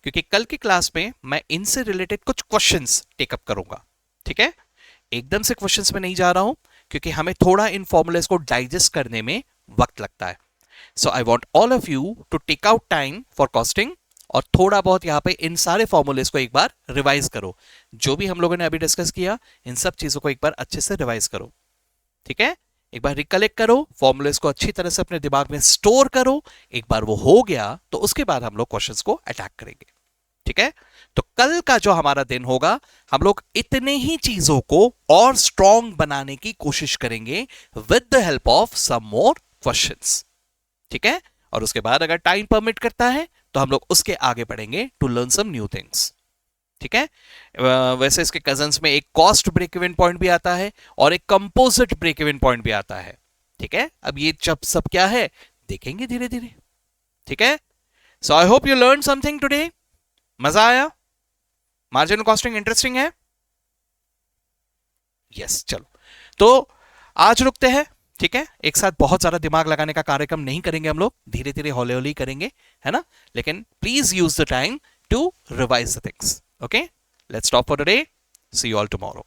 क्योंकि कल की क्लास में मैं इनसे रिलेटेड कुछ क्वेश्चंस टेकअप करूंगा, ठीक है। एकदम से क्वेश्चंस में नहीं जा रहा हूं, क्योंकि हमें थोड़ा इन फॉर्मूलेस को डाइजेस्ट करने में वक्त लगता है। So I want all of you to take out time for costing, और थोड़ा बहुत यहां पे इन सारे फॉर्मूलेस को एक बार रिवाइज करो। जो भी हम लोगों ने अभी डिस्कस किया, इन सब चीजों को एक बार अच्छे से रिवाइज करो, ठीक है। एक बार रिकलेक्ट करो, फॉर्मूलेस को अच्छी तरह से अपने दिमाग में स्टोर करो। एक बार वो हो गया तो उसके बाद हम लोग क्वेश्चंस को अटैक करेंगे, ठीक है। तो कल का जो हमारा दिन होगा, हम लोग इतने ही चीजों को और स्ट्रॉन्ग बनाने की कोशिश करेंगे with the help of some more questions, ठीक है। और उसके बाद अगर टाइम परमिट करता है तो हम लोग उसके आगे बढ़ेंगे to learn some new things, ठीक है। वैसे इसके कजन्स में एक कॉस्ट ब्रेक इवन पॉइंट भी आता है और एक कंपोजिट ब्रेक इवन पॉइंट भी आता है, ठीक है। अब ये सब क्या है देखेंगे धीरे धीरे, ठीक है। So I hope you learn something today. मजा आया? मार्जिनल कॉस्टिंग इंटरेस्टिंग है? यस, चलो तो आज रुकते हैं, ठीक है। एक साथ बहुत ज्यादा दिमाग लगाने का कार्यक्रम नहीं करेंगे हम लोग, धीरे धीरे हौले हौले करेंगे, है ना। लेकिन please use the time to revise the things, okay? Let's stop for today. See you all tomorrow.